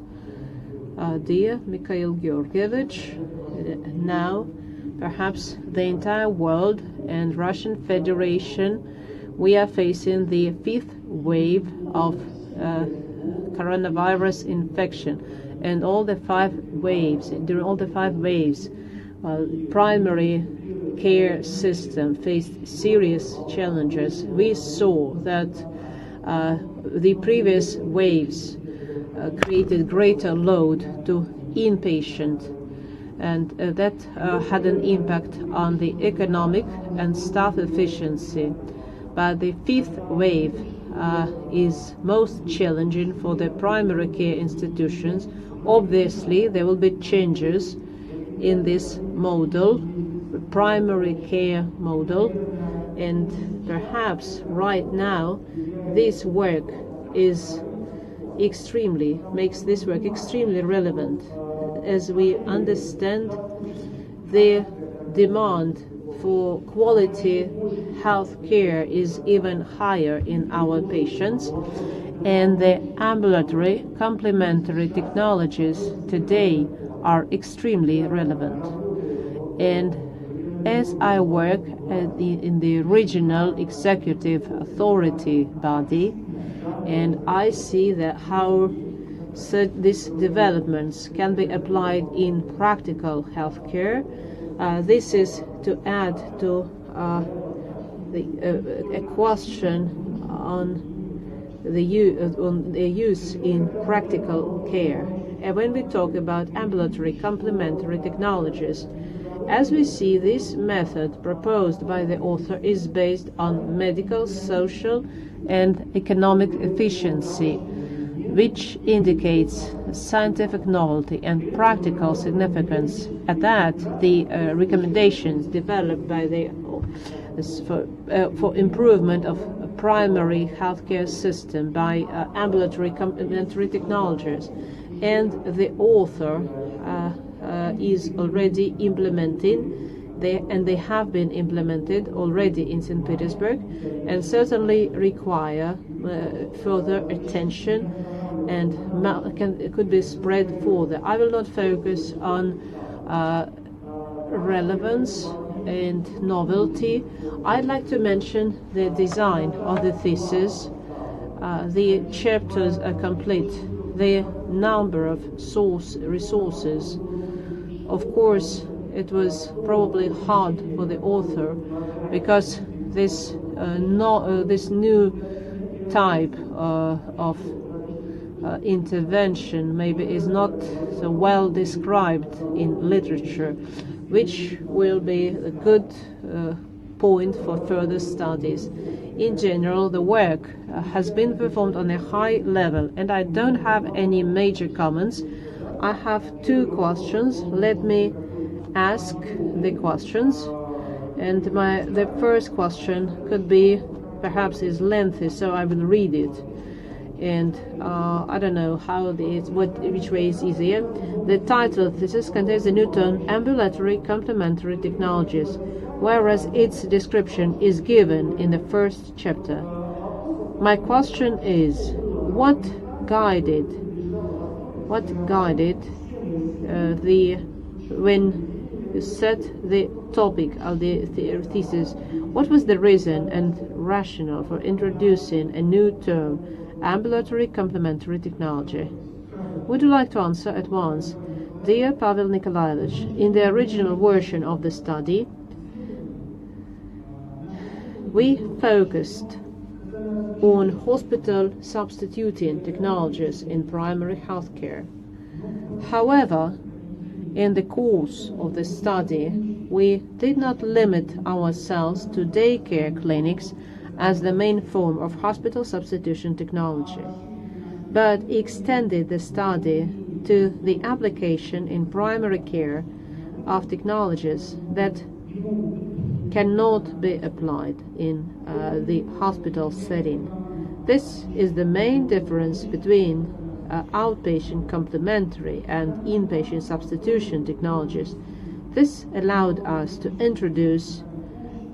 dear Mikhail Georgievich, now perhaps the entire world and Russian Federation, we are facing the 5th wave of coronavirus infection, and during all the 5 waves, primary care system faced serious challenges. We saw that the previous waves created greater load to inpatient, and that had an impact on the economic and staff efficiency. But the 5th wave is most challenging for the primary care institutions. Obviously, there will be changes in this model, primary care model, and perhaps right now this work makes this work extremely relevant, as we understand the demand for quality health care is even higher in our patients, and the ambulatory complementary technologies today are extremely relevant. And as I work in the regional executive authority body, and I see that how these developments can be applied in practical healthcare. This is to add to a question on the use in practical care. And when we talk about ambulatory complementary technologies, As we see, this method proposed by the author is based on medical, social, and economic efficiency, which indicates scientific novelty and practical significance. At that, the recommendations developed by the for improvement of primary healthcare system by ambulatory complementary technologies, and the author is already implementing. They have been implemented already in St. Petersburg, and certainly require further attention, and could be spread further. I will not focus on relevance and novelty. I'd like to mention the design of the thesis. The chapters are complete. The number of resources. Of course, it was probably hard for the author because this new type of intervention maybe is not so well described in literature, which will be a good point for further studies. In general, the work has been performed on a high level, and I don't have any major comments. I have two questions. Let me ask the questions, and the first question could be, perhaps is lengthy, so I will read it. And I don't know which way is easier. The title of the thesis contains the new term ambulatory complementary technologies, whereas its description is given in the first chapter. My question is, what guided when you set the topic of the thesis? What was the reason and rationale for introducing a new term, ambulatory complementary technology? Would you like to answer at once? Dear Pavel Nikolaevich, in the original version of the study, we focused on hospital substituting technologies in primary healthcare. However, in the course of the study, we did not limit ourselves to daycare clinics as the main form of hospital substitution technology, but extended the study to the application in primary care of technologies that cannot be applied in the hospital setting. This is the main difference between outpatient complementary and inpatient substitution technologies. This allowed us to introduce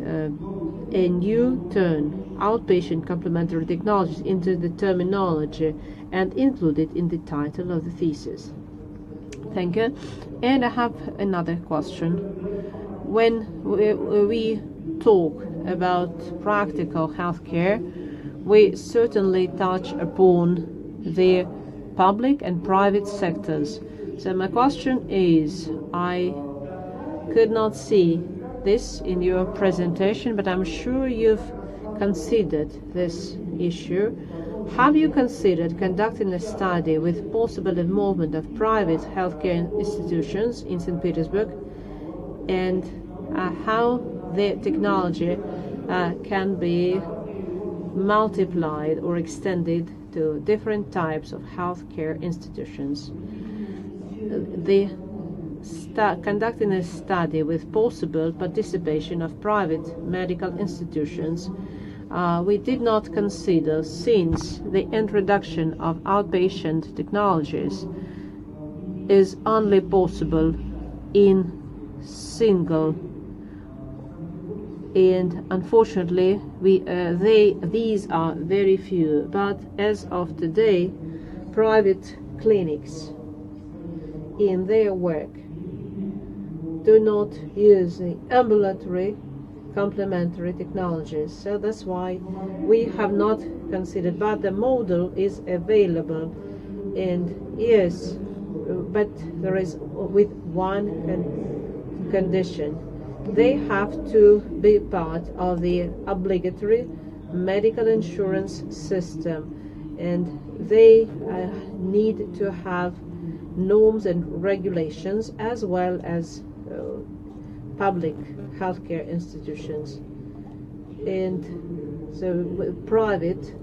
a new term, outpatient complementary technologies, into the terminology and include it in the title of the thesis. Thank you. And I have another question. When we talk about practical healthcare, we certainly touch upon the public and private sectors. So my question is, I could not see this in your presentation, but I'm sure you've considered this issue. Have you considered conducting a study with possible involvement of private healthcare institutions in St. Petersburg, and how the technology can be multiplied or extended to different types of healthcare institutions? Conducting a study with possible participation of private medical institutions, we did not consider, since the introduction of outpatient technologies is only possible in single, and unfortunately these are very few. But as of today, private clinics in their work do not use the ambulatory complementary technologies, so that's why we have not considered. But the model is available, and yes, but there is with one condition: they have to be part of the obligatory medical insurance system, and they need to have norms and regulations, as well as public healthcare institutions, and so private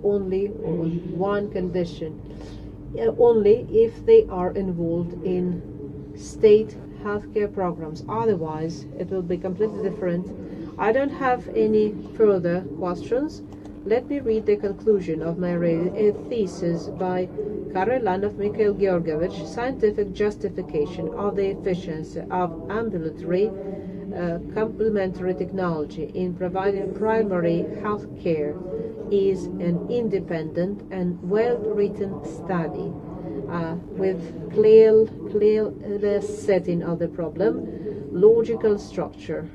only on one condition, only if they are involved in state healthcare programs. Otherwise, it will be completely different. I don't have any further questions. Let me read the conclusion of my thesis by Karailanov, Mikhail, Georgievich, Scientific Justification of the Efficiency of Ambulatory Complementary Technology in Providing Primary Health Care is an independent and well-written study with clear setting of the problem, logical structure.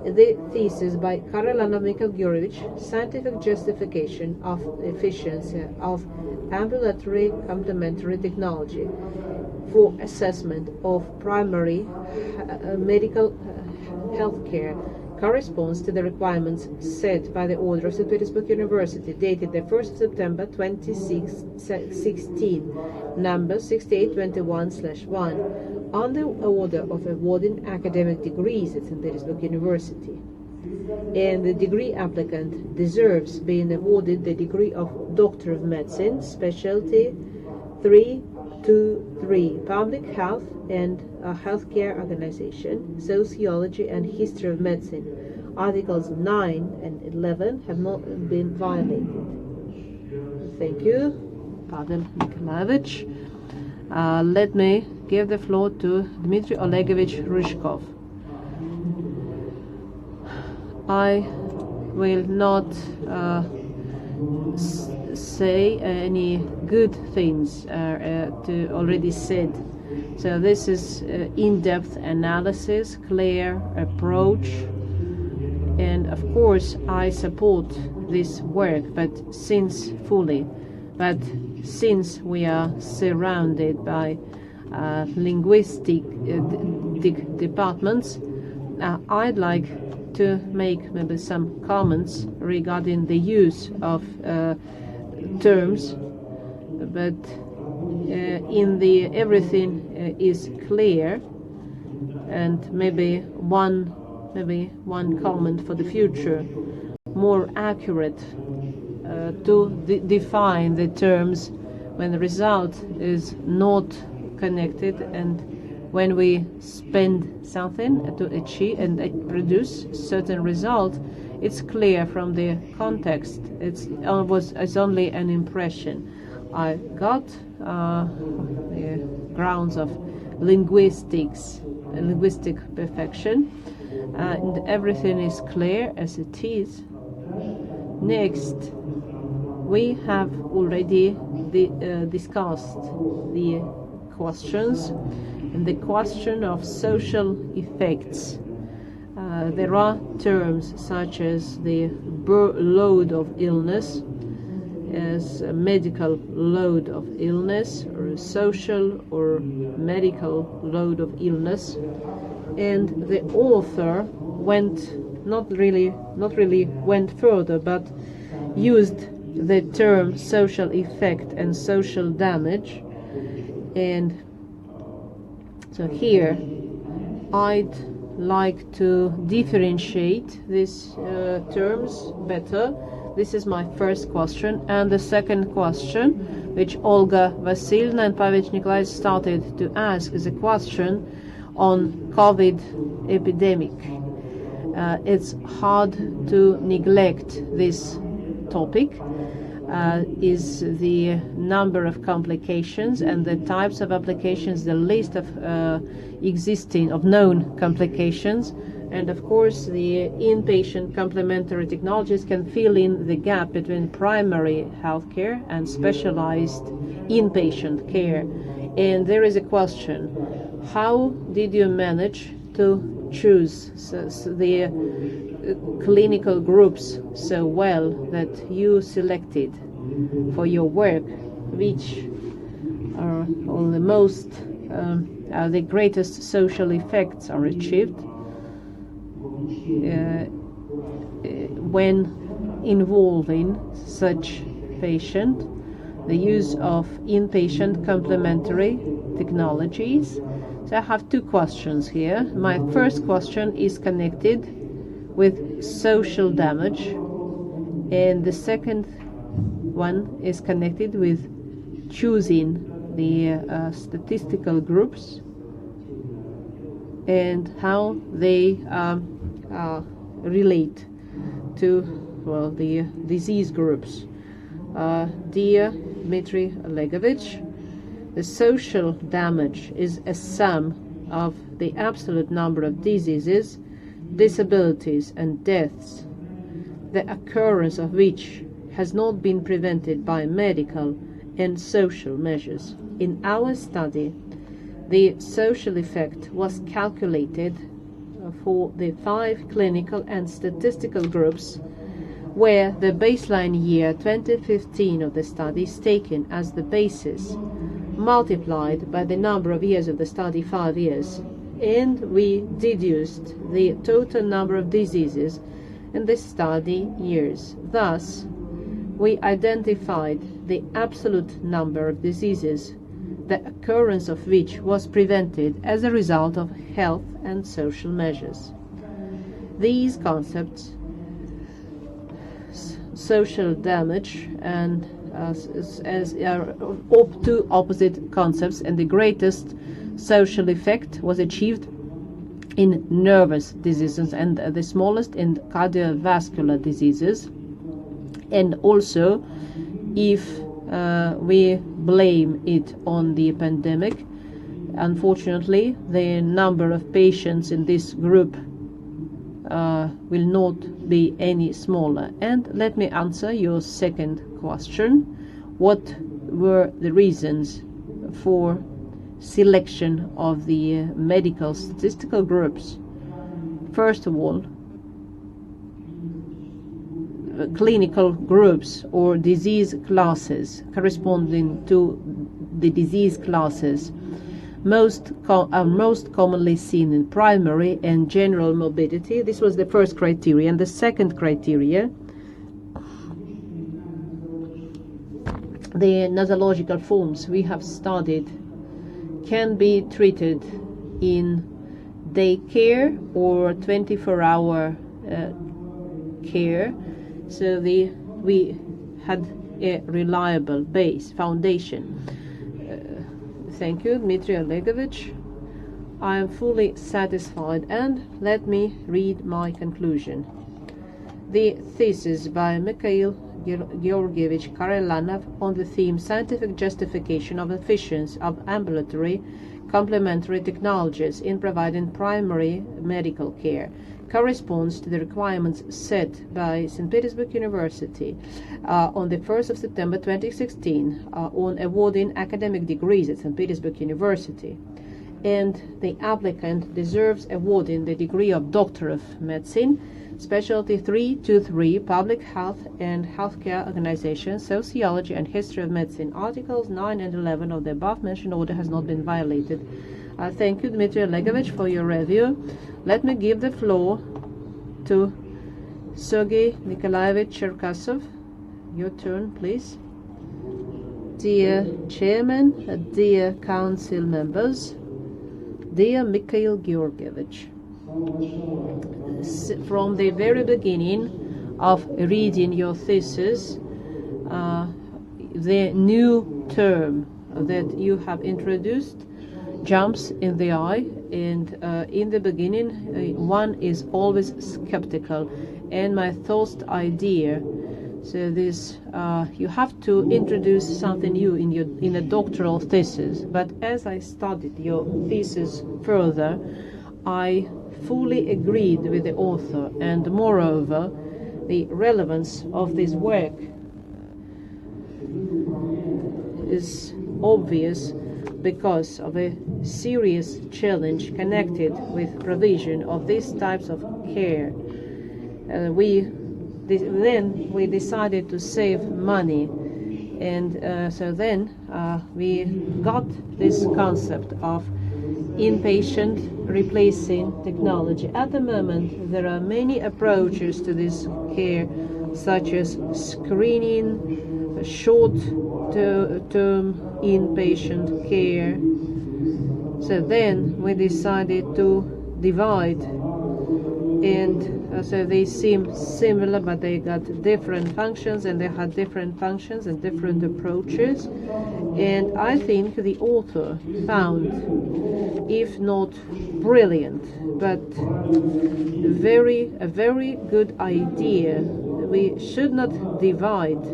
The thesis by Karailanov, Mikhail, Georgievich, Scientific Justification of Efficiency of Ambulatory Complementary Technology for Assessment of Primary Medical Health Care corresponds to the requirements set by the order of St. Petersburg University, dated the 1st of September 2016, number 6821/1, on the order of awarding academic degrees at St. Petersburg University. And the degree applicant deserves being awarded the degree of Doctor of Medicine, specialty 323, Public Health and Healthcare Organization, Sociology and History of Medicine. Articles 9 and 11 have not been violated. Thank you, Pavel Nikolaevich. Let me give the floor to Dmitry Olegovich Ryzhkov. I will not say any good things to already said. So this is in-depth analysis, clear approach, and of course I support this work, but since we are surrounded by linguistic departments, I'd like to make maybe some comments regarding the use of terms, but in the everything is clear, and maybe one comment for the future, more accurate to define the terms when the result is not connected, and when we spend something to achieve and produce certain result, it's clear from the context. It's only an impression. I got the grounds of linguistic perfection, and everything is clear as it is. Next, we have already discussed the questions, and the question of social effects. There are terms such as the load of illness, as a medical load of illness, or a social or medical load of illness, and the author not really went further, but used the term social effect and social damage. And so here I'd like to differentiate these terms better. This is my first question. And the second question, which Olga Vasilievna and Pavel Nikolai started to ask, is a question on COVID epidemic. It's hard to neglect this topic. Is the number of complications and the types of applications, the list of known complications, and of course the inpatient complementary technologies can fill in the gap between primary health care and specialized inpatient care. And there is a question: how did you manage to choose the clinical groups so well that you selected for your work, which are all the most the greatest social effects are achieved when involving such patient? The use of inpatient complementary technologies. So I have two questions here. My first question is connected with social damage, and the second one is connected with choosing the statistical groups and how they relate to, well, the disease groups. Dear Dmitry Olegovich, the social damage is a sum of the absolute number of diseases, disabilities and deaths, the occurrence of which has not been prevented by medical and social measures. In our study, the social effect was calculated for the 5 clinical and statistical groups, where the baseline year 2015 of the study is taken as the basis, multiplied by the number of years of the study, 5 years, and we deduced the total number of diseases in the study years. Thus, we identified the absolute number of diseases, the occurrence of which was prevented as a result of health and social measures. These concepts, social damage and as are two opposite concepts, and the greatest social effect was achieved in nervous diseases and the smallest in cardiovascular diseases. And also, if we blame it on the pandemic, unfortunately the number of patients in this group will not be any smaller. And let me answer your second question. What were the reasons for selection of the medical statistical groups? First of all, clinical groups or disease classes corresponding to the disease classes most commonly seen in primary and general morbidity. This was the first criteria. And the second criteria, the nosological forms we have studied can be treated in daycare or 24-hour care. So we had a reliable base foundation. Thank you, Dmitry Olegovich. I am fully satisfied, and let me read my conclusion. The thesis by Mikhail, Georgievich, Karailanov on the theme Scientific Justification of Efficiency of Ambulatory Complementary Technologies in Providing Primary Medical Care corresponds to the requirements set by St. Petersburg University on the 1st of September 2016 on awarding academic degrees at St. Petersburg University. And the applicant deserves awarding the degree of Doctor of Medicine, Specialty 323, Public Health and Healthcare Organization, Sociology and History of Medicine. Articles 9 and 11 of the above-mentioned order has not been violated. Thank you, Dmitry Olegovich, for your review. Let me give the floor to Sergei Nikolaevich Cherkasov. Your turn, please. Dear Chairman, dear Council members, dear Mikhail Georgievich, from the very beginning of reading your thesis, the new term that you have introduced jumps in the eye, and in the beginning one is always skeptical, and my first idea, so this you have to introduce something new in a doctoral thesis. But as I studied your thesis further, I fully agreed with the author, and moreover the relevance of this work is obvious because of a serious challenge connected with provision of these types of care. Then we decided to save money, and so then we got this concept of inpatient replacing technology. At the moment, there are many approaches to this care, such as screening, short term inpatient care. So then we decided to divide, and so they seem similar, but they got different functions, and they had different functions and different approaches. And I think the author found, if not brilliant, but a very good idea. We should not divide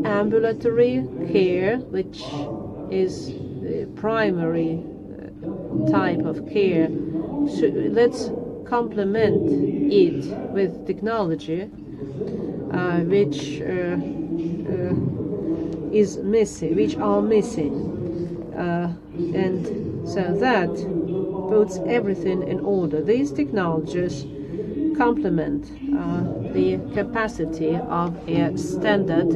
ambulatory care, which is the primary type of care. Let's complement it with technology, which are missing, and so that puts everything in order. These technologies complement the capacity of a standard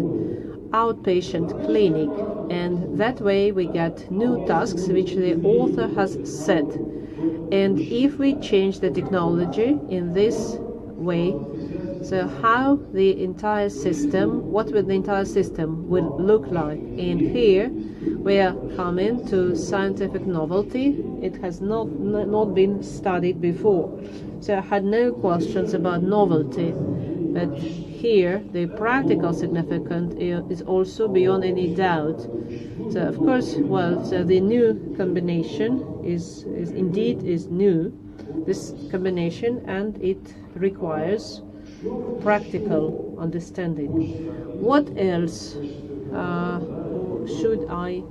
outpatient clinic, and that way we get new tasks which the author has set. And if we change the technology in this way, so how the entire system, what will the entire system will look like? And here we are coming to scientific novelty. It has not been studied before, so I had no questions about novelty. But here the practical significance is also beyond any doubt. So of course, so the new combination is indeed new, this combination, and it requires practical understanding. What else should I?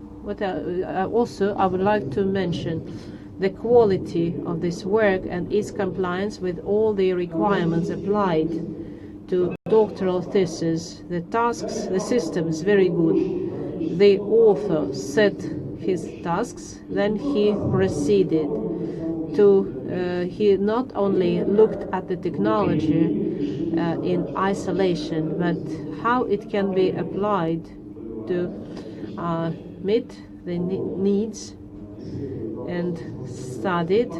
Also, I would like to mention the quality of this work and its compliance with all the requirements applied to doctoral thesis. The tasks, the system is very good. The author set his tasks, then he proceeded to, he not only looked at the technology in isolation, but how it can be applied to meet the needs, and studied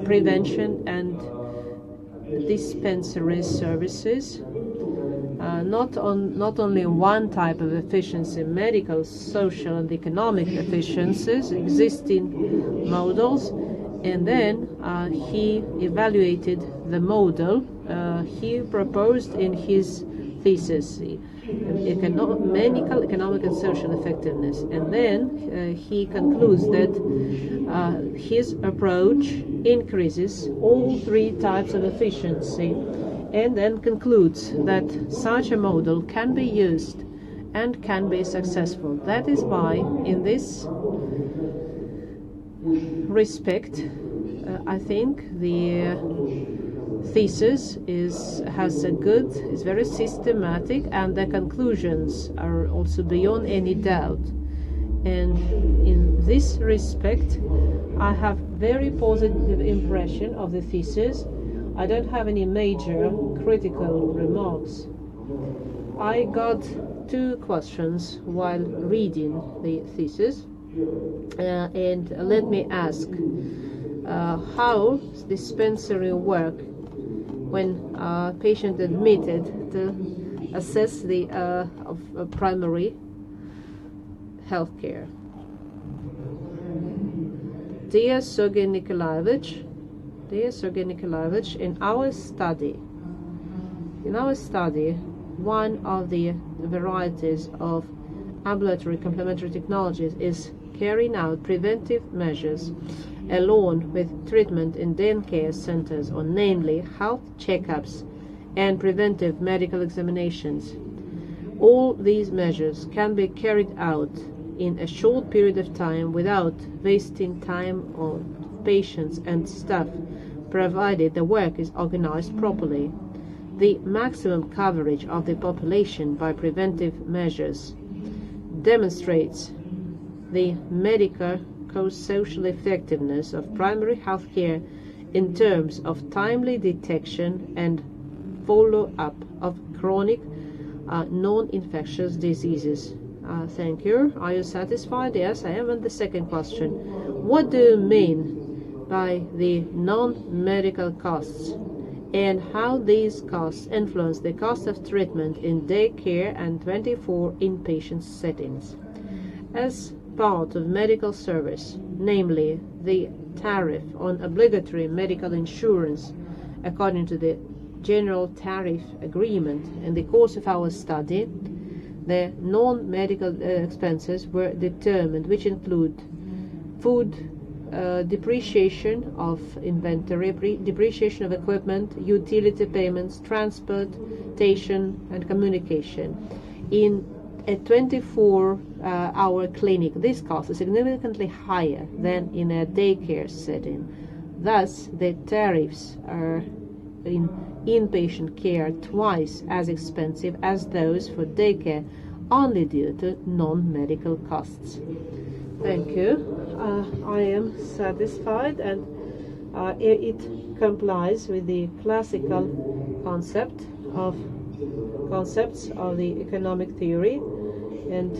prevention and dispensary services, not only one type of efficiency, medical, social, and economic efficiencies, existing models, and then he evaluated the model he proposed in his thesis, medical, economic, and social effectiveness. And then he concludes that his approach increases all three types of efficiency, and then concludes that such a model can be used and can be successful. That is why, in this respect, I think the thesis is very systematic, and the conclusions are also beyond any doubt. And in this respect, I have very positive impression of the thesis. I don't have any major critical remarks. I got two questions while reading the thesis, and let me ask, how dispensary work when a patient admitted to assess the primary health care. Dear Sergei Nikolaevich, in our study, one of the varieties of ambulatory complementary technologies is carrying out preventive measures along with treatment in day care centers, or namely health checkups and preventive medical examinations. All these measures can be carried out in a short period of time without wasting time on patients and staff, provided the work is organized properly. The maximum coverage of the population by preventive measures demonstrates the medico-social effectiveness of primary health care in terms of timely detection and follow-up of chronic non-infectious diseases. Thank you. Are you satisfied? Yes, I am. And the second question, what do you mean by the non-medical costs and how these costs influence the cost of treatment in daycare and 24 inpatient settings. As part of medical service, namely the tariff on obligatory medical insurance according to the General Tariff Agreement, in the course of our study, the non-medical expenses were determined, which include food, depreciation of inventory, depreciation of equipment, utility payments, transportation, and communication. In a 24-hour clinic, this cost is significantly higher than in a daycare setting. Thus, the tariffs are in inpatient care twice as expensive as those for daycare, only due to non-medical costs. Thank you. I am satisfied, and it complies with the classical concepts of the economic theory, and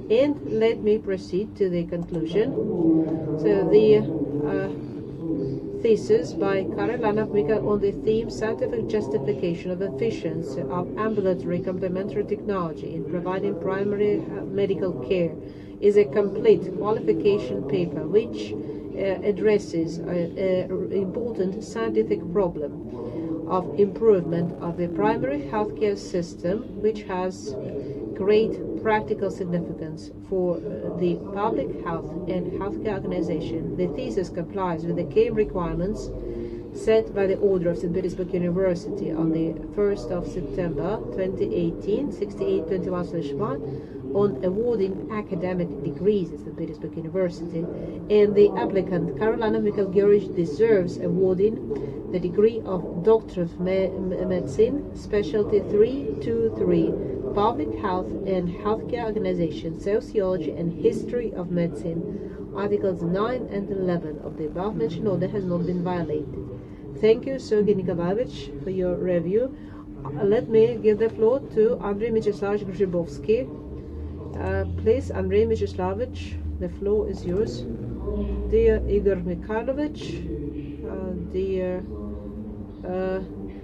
and let me proceed to the conclusion. So the thesis by Karailanov, Mikhail, on the theme scientific justification of efficiency of ambulatory complementary technology in providing primary medical care is a complete qualification paper which addresses an important scientific problem of improvement of the primary healthcare system, which has great practical significance for the public health and healthcare organization. The thesis complies with the key requirements set by the order of St. Petersburg University on the 1st of September 2018, 6821/1, on awarding academic degrees at St. Petersburg University, and the applicant Karailanov Mikhail Georgievich deserves awarding the degree of Doctor of Medicine, specialty 323, Public Health and Healthcare Organization, Sociology and History of Medicine. Articles 9 and 11 of the above-mentioned order has not been violated. Thank you, Sergei Nikolaevich, for your review. Let me give the floor to Andrei Mycheslavich Grzyboski. Please, Andrei Mycheslavich, the floor is yours. Dear Igor Mikhailovich, dear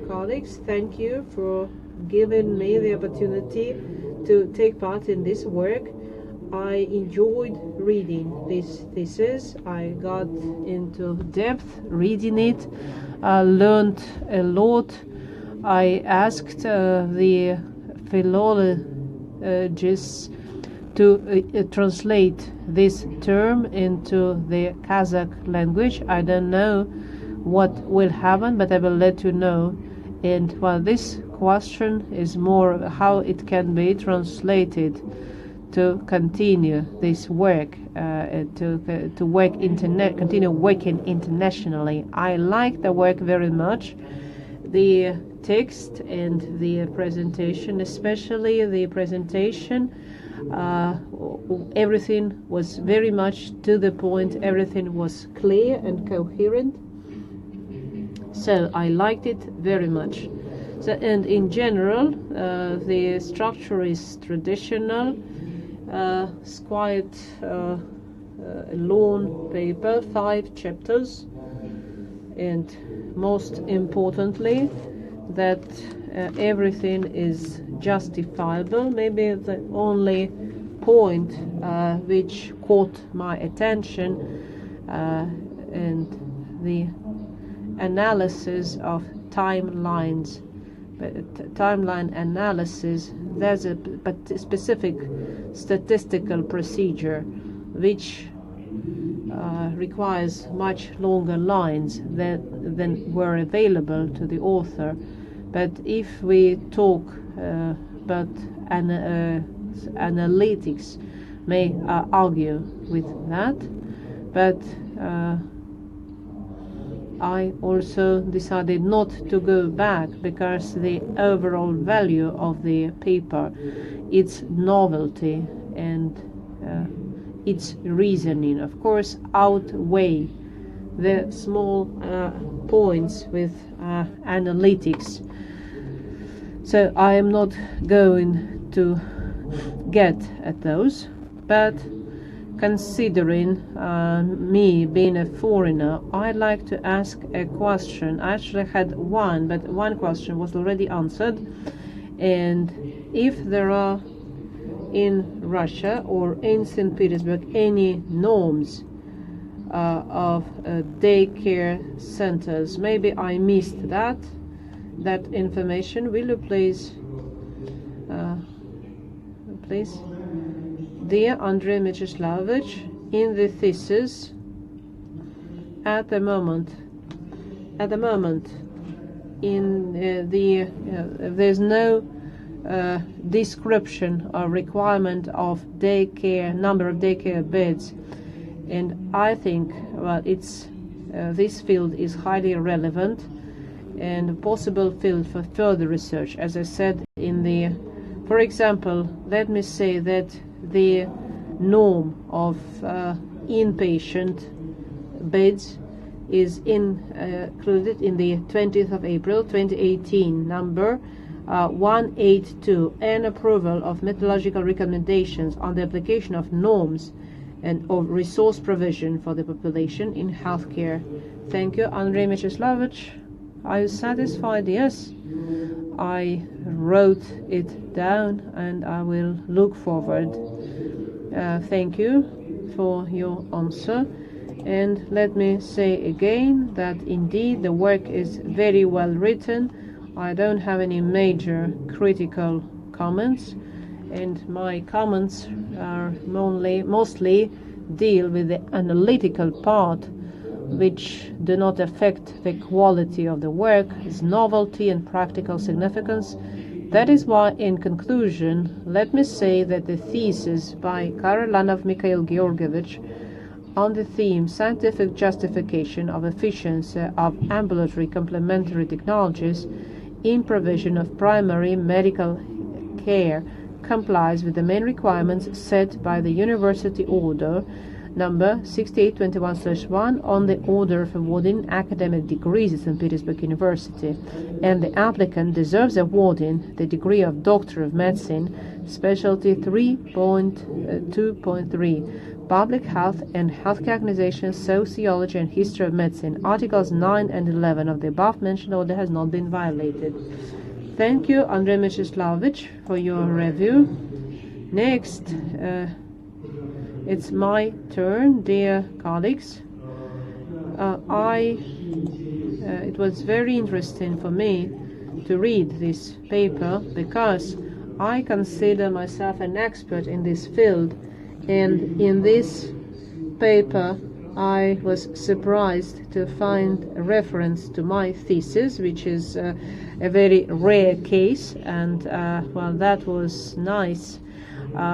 colleagues, thank you for giving me the opportunity to take part in this work. I enjoyed reading this thesis. I got into depth reading it. I learned a lot. I asked the philologists to translate this term into the Kazakh language. I don't know what will happen, but I will let you know. And while this question is more how it can be translated to continue this work, continue working internationally. I like the work very much. The text and the presentation, especially the presentation, everything was very much to the point. Everything was clear and coherent. So I liked it very much. So, and in general, the structure is traditional. It's quite a long paper, 5 chapters, and most importantly, that everything is justifiable. Maybe the only point which caught my attention and the analysis of timelines. Timeline analysis, there's a specific statistical procedure which requires much longer lines than were available to the author. But if we talk about analytics, may argue with that. But I also decided not to go back because the overall value of the paper, its novelty and its reasoning, of course, outweigh the small points with analytics. So I am not going to get at those, but considering me being a foreigner, I'd like to ask a question. I actually had one, but one question was already answered. And if there are in Russia or in St. Petersburg any norms of daycare centers, maybe I missed that information. Will you please Dear Andrei Mycheslavich, in the thesis, at the moment, in there's no description or requirement of number of daycare beds, and I think, well, this field is highly relevant and a possible field for further research. As I said for example, let me say that the norm of inpatient beds is included in the 20th of April 2018 number 182, and approval of methodological recommendations on the application of norms and of resource provision for the population in healthcare. Thank you, Andrei Mycheslavich. Are you satisfied? Yes. I wrote it down and I will look forward. Thank you for your answer. And let me say again that indeed the work is very well written. I don't have any major critical comments, and my comments are mostly deal with the analytical part, which do not affect the quality of the work, its novelty and practical significance. That is why, in conclusion, let me say that the thesis by Karailanov Mikhail Georgievich on the theme Scientific Justification of Efficiency of Ambulatory Complementary Technologies in Provision of Primary Medical Care complies with the main requirements set by the University Order number 6821/1 on the order of awarding academic degrees at St. Petersburg University, and the applicant deserves awarding the degree of Doctor of Medicine, specialty 3.2.3, Public Health and Healthcare Organization, Sociology and History of Medicine. Articles 9 and 11 of the above-mentioned order has not been violated. Thank you, Andrei Mycheslavich, for your review. Next, it's my turn, dear colleagues. It was very interesting for me to read this paper because I consider myself an expert in this field, and in this paper I was surprised to find a reference to my thesis, which is a very rare case, and well, that was nice.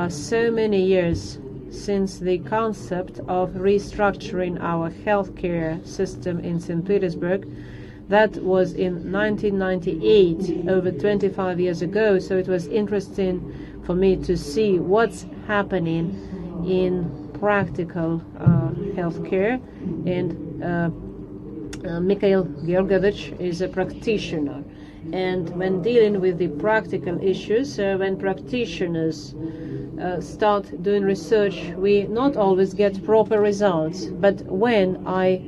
So many years since the concept of restructuring our healthcare system in St. Petersburg. That was in 1998, over 25 years ago, so it was interesting for me to see what's happening in practical healthcare, and Mikhail Georgievich is a practitioner. And when dealing with the practical issues, when practitioners start doing research, we not always get proper results. But when I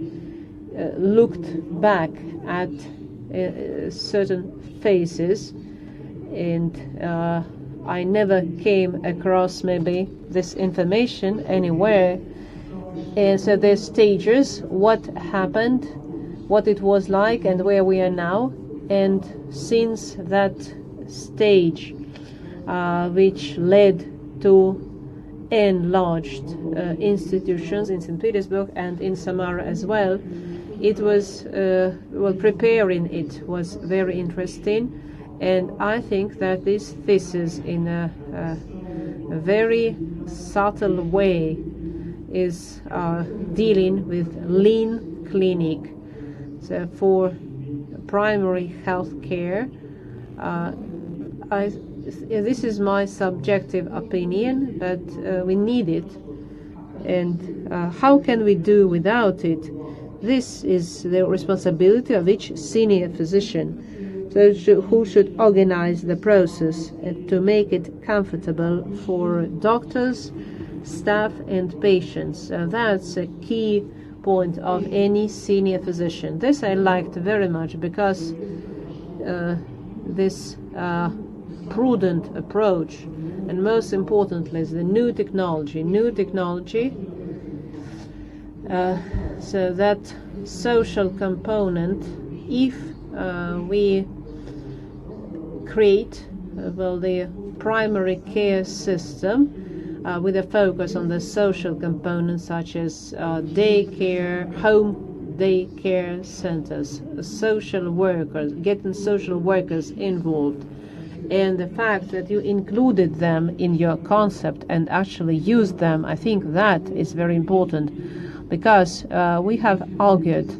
looked back at certain phases, and I never came across maybe this information anywhere, and so there's stages, what happened, what it was like, and where we are now. And since that stage, which led to enlarged institutions in St. Petersburg and in Samara as well, it was preparing it was very interesting, and I think that this thesis, in a very subtle way, is dealing with lean clinic. So for primary health care, this is my subjective opinion, but we need it, and how can we do without it? This is the responsibility of each senior physician, who should organize the process to make it comfortable for doctors staff and patients. That's a key point of any senior physician. This I liked very much because this prudent approach, and most importantly is the new technology, so that social component, if we create the primary care system with a focus on the social components such as daycare, home daycare centers, social workers, getting social workers involved, and the fact that you included them in your concept and actually used them, I think that is very important, because we have argued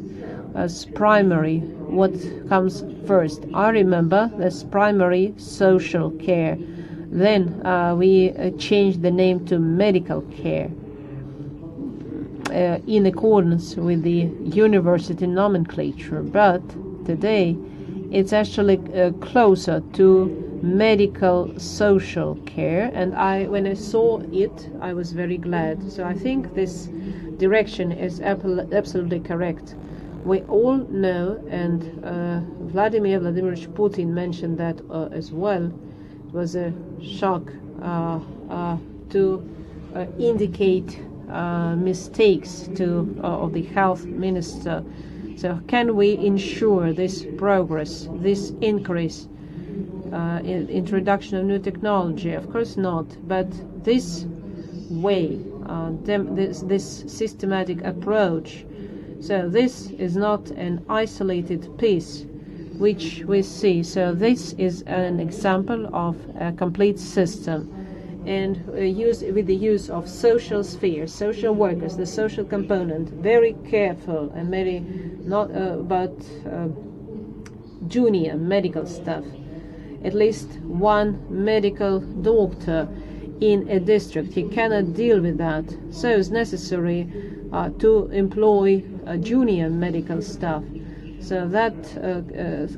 as primary what comes first. I remember this primary social care. Then we changed the name to medical care in accordance with the university nomenclature. But today it's actually closer to medical social care, and when I saw it, I was very glad. So I think this direction is absolutely correct. We all know, and Vladimir Vladimirovich Putin mentioned that as well. It was a shock to indicate mistakes of the health minister. So can we ensure this progress, this increase in introduction of new technology? Of course not. But this way, this systematic approach, so this is not an isolated piece which we see. So this is an example of a complete system, and with the use of social sphere, social workers, the social component, very careful and very not about junior medical staff. At least one medical doctor in a district, he cannot deal with that. So it's necessary to employ a junior medical staff. So that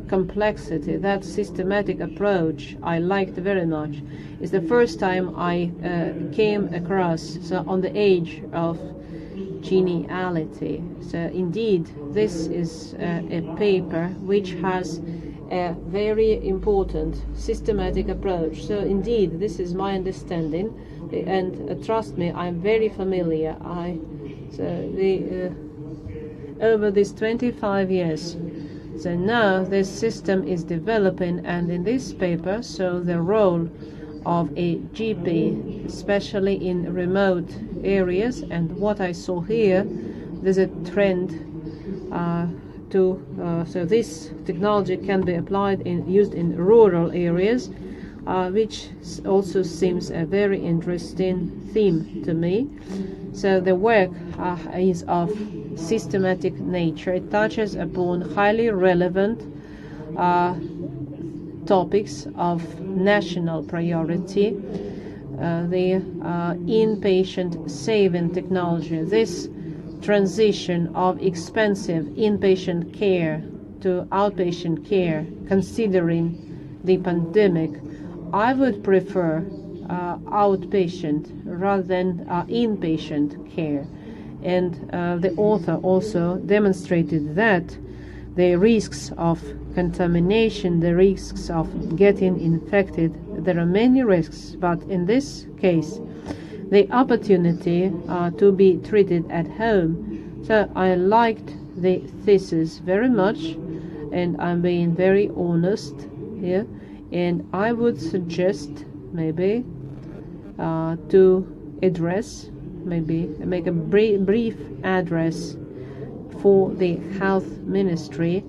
complexity, that systematic approach, I liked very much. It's the first time I came across on the age of geniality. So indeed, this is a paper which has a very important systematic approach. So indeed, this is my understanding, and trust me, I'm very familiar. Over these 25 years. So now this system is developing, and in this paper, so the role of a GP, especially in remote areas, and what I saw here, there's a trend so this technology can be used in rural areas, which also seems a very interesting theme to me. So the work is of systematic nature. It touches upon highly relevant topics of national priority. The inpatient saving technology, this transition of expensive inpatient care to outpatient care, considering the pandemic, I would prefer outpatient rather than inpatient care. And the author also demonstrated that the risks of contamination, the risks of getting infected, there are many risks, but in this case, the opportunity to be treated at home. So I liked the thesis very much, and I'm being very honest here, and I would suggest maybe to address, maybe make a brief address for the health ministry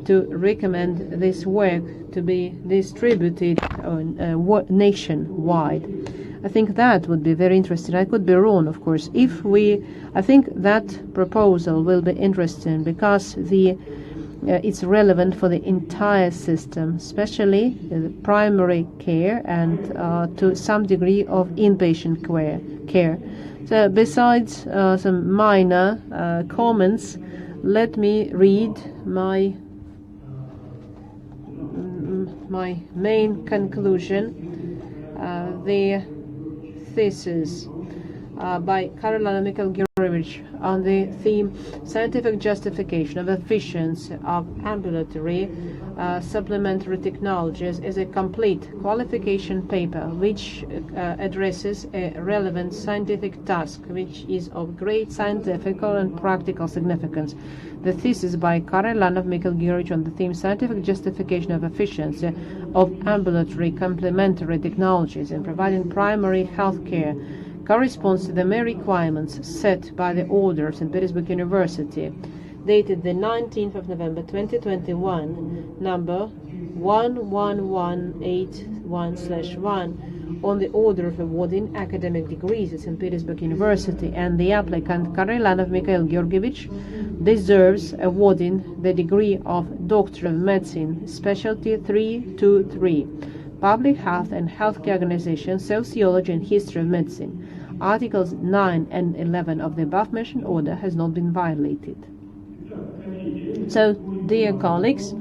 to recommend this work to be distributed nationwide. I think that would be very interesting. I could be wrong, of course. I think that proposal will be interesting because it's relevant for the entire system, especially the primary care and to some degree of inpatient care. So besides some minor comments, let me read my main conclusion. The thesis. by Karailanov and Mikhail on the theme Scientific Justification of Efficiency of Ambulatory Supplementary Technologies is a complete qualification paper which addresses a relevant scientific task which is of great scientific and practical significance. The thesis by Karailanov Mikhail on the theme Scientific Justification of Efficiency of Ambulatory Complementary Technologies in Providing Primary Health Care corresponds to the main requirements set by the order of St. Petersburg University, dated the 19th of November 2021, number 11181/1, on the order of awarding academic degrees at St. Petersburg University, and the applicant Karailanov Mikhail Georgievich deserves awarding the degree of Doctor of Medicine, specialty 323. Public Health and Healthcare Organization, Sociology and History of Medicine. Articles 9 and 11 of the above-mentioned order has not been violated. So, dear colleagues,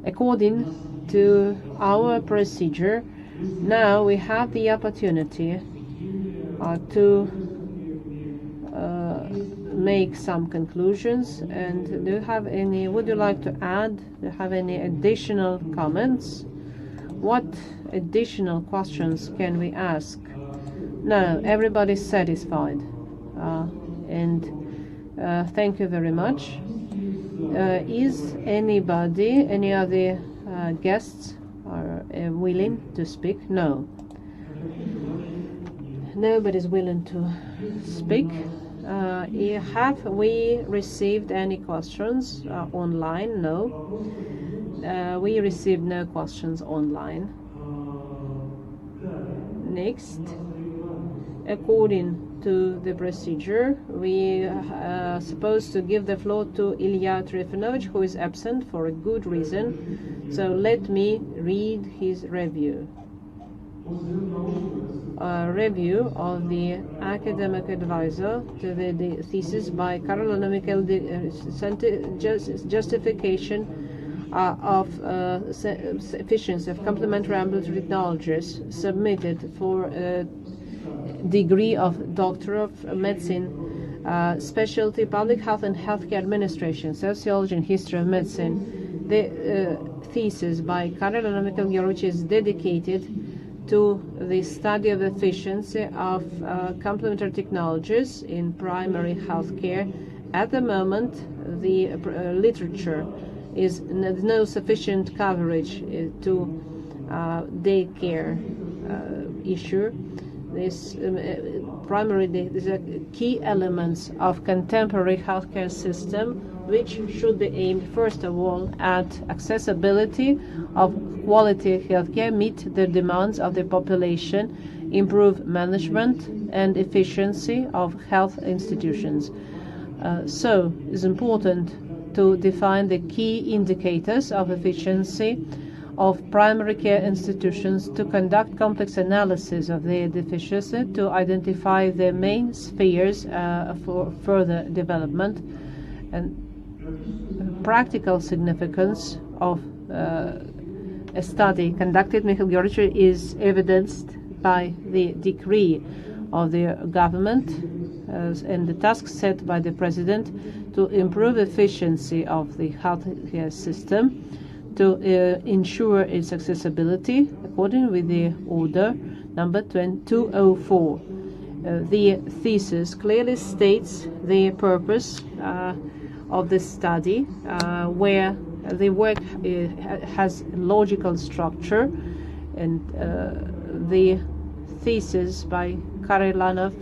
according to our procedure, now we have the opportunity to make some conclusions. And would you like to add, do you have any additional comments? What additional questions can we ask? No, everybody's satisfied. Thank you very much. Is anybody, any other guests are willing to speak? No. Nobody's willing to speak. Have we received any questions online? No. We received no questions online. Next, according to the procedure, we are supposed to give the floor to Ilya Trifonovich, who is absent for a good reason. So let me read his review. A review of the academic advisor to the thesis by Karailanov Mikhail, Justification of Efficiency of Complementary Ambulatory Technologies, submitted for a degree of Doctor of Medicine, specialty Public Health and Healthcare Administration, Sociology and History of Medicine. The thesis by Karailanov Mikhail is dedicated to the study of efficiency of complementary technologies in primary health care. At the moment, the literature is no sufficient coverage to daycare issue. These are key elements of contemporary healthcare system, which should be aimed first of all at accessibility of quality healthcare, meet the demands of the population, improve management and efficiency of health institutions. So it's important to define the key indicators of efficiency of primary care institutions, to conduct complex analysis of their deficiency, to identify the main spheres for further development, and practical significance of a study conducted. Mikhail Georgievich is evidenced by the decree of the government and the task set by the President to improve efficiency of the healthcare system, to ensure its accessibility, according with the order number 204. The thesis clearly states the purpose of the study, where the work has logical structure, and the thesis by Karailanov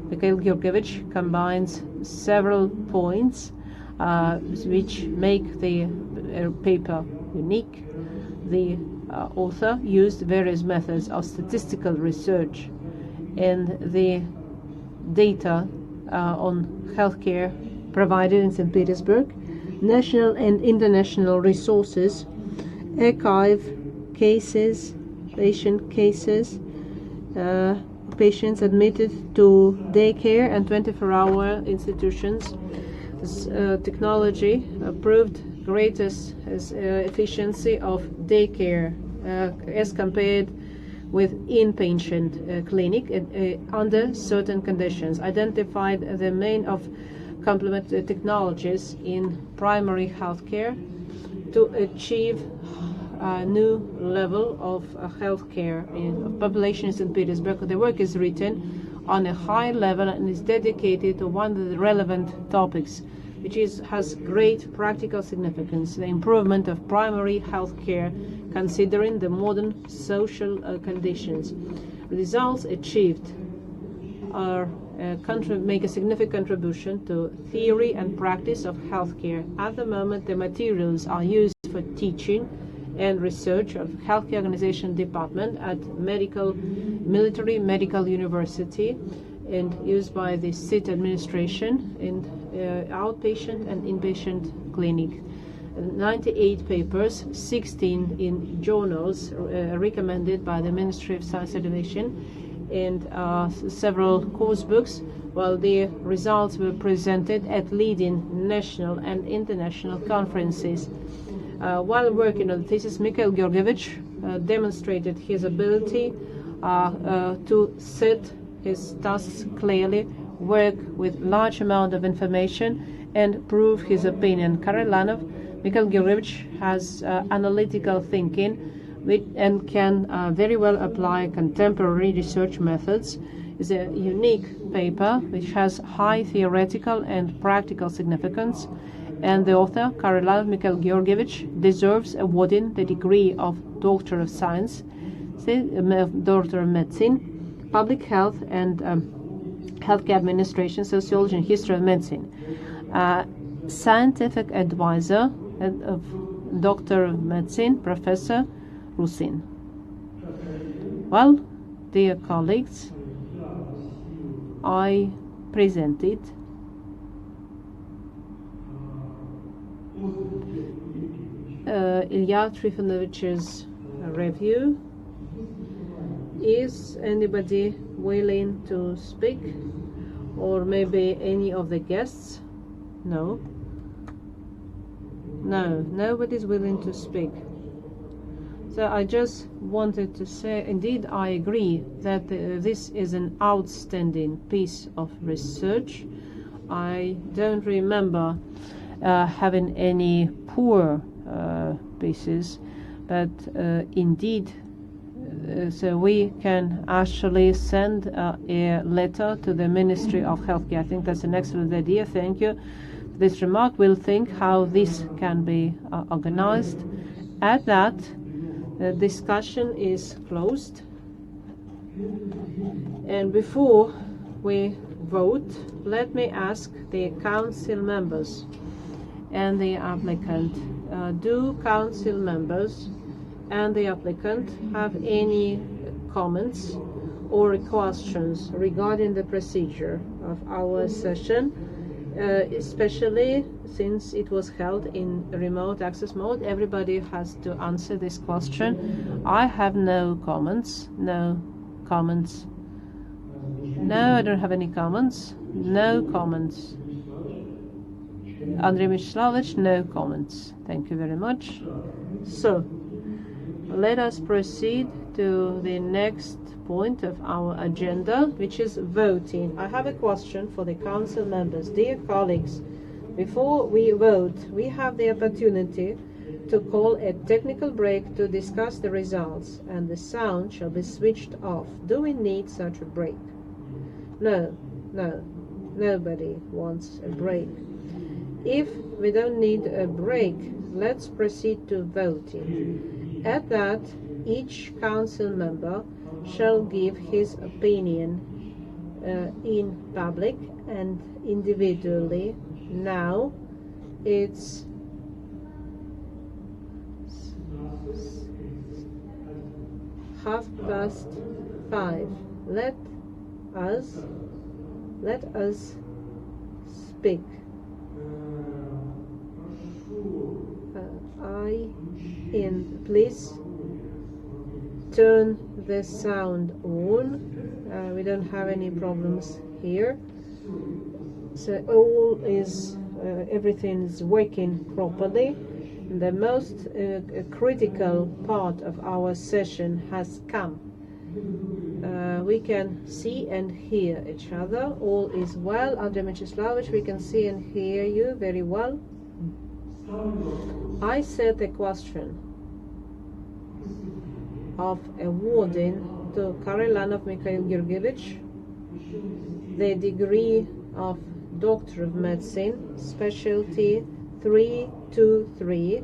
Mikhail Georgievich combines several points which make the paper unique. The author used various methods of statistical research, and the data on healthcare provided in St. Petersburg, national and international resources, archive cases, patient cases, patients admitted to daycare and 24-hour institutions. Technology proved greatest efficiency of daycare as compared with inpatient clinic under certain conditions, identified the main of complementary technologies in primary healthcare to achieve a new level of healthcare in populations in Petersburg. The work is written on a high level and is dedicated to one of the relevant topics, which has great practical significance: the improvement of primary health care, considering the modern social conditions. Results achieved make a significant contribution to theory and practice of healthcare. At the moment, the materials are used for teaching and research of healthcare organization department at Military Medical University, and used by the state administration in outpatient and inpatient clinic. 98 papers, 16 in journals recommended by the Ministry of Science and Innovation, and several course books, while the results were presented at leading national and international conferences. While working on the thesis, Mikhail Georgievich demonstrated his ability to set his tasks clearly, work with large amount of information, and prove his opinion. Karailanov, Mikhail Georgievich has analytical thinking and can very well apply contemporary research methods. It's a unique paper which has high theoretical and practical significance, and the author, Karailanov Mikhail Georgievich, deserves awarding the degree of Doctor of Science, Doctor of Medicine, Public Health and Healthcare Administration, Sociology and History of Medicine. Scientific advisor of Doctor of Medicine, Professor Rusin. Well, dear colleagues, I presented Ilya Trifonovich's review. Is anybody willing to speak? Or maybe any of the guests? No. No, nobody's willing to speak. So I just wanted to say, indeed, I agree that this is an outstanding piece of research. I don't remember having any poor pieces, but indeed, so we can actually send a letter to the Ministry of Healthcare. I think that's an excellent idea. Thank you for this remark. We'll think how this can be organized. At that, the discussion is closed. And before we vote, let me ask the council members and the applicant. Do council members and the applicant have any comments or questions regarding the procedure of our session, especially since it was held in remote access mode? Everybody has to answer this question. I have no comments. No comments. No, I don't have any comments. No comments. Andrei Michlavich, no comments. Thank you very much. So, let us proceed to the next point of our agenda, which is voting. I have a question for the council members. Dear colleagues, before we vote, we have the opportunity to call a technical break to discuss the results, and the sound shall be switched off. Do we need such a break? No, nobody wants a break. If we don't need a break, let's proceed to voting. At that, each council member shall give his opinion in public and individually. Now it's 5:30. Let us speak. Please turn the sound on. We don't have any problems here. So everything is working properly. The most critical part of our session has come. We can see and hear each other. All is well. Andrei Mecheslavich, we can see and hear you very well. I said the question of awarding to Karailanov Mikhail Georgievich the degree of Doctor of Medicine, specialty 323,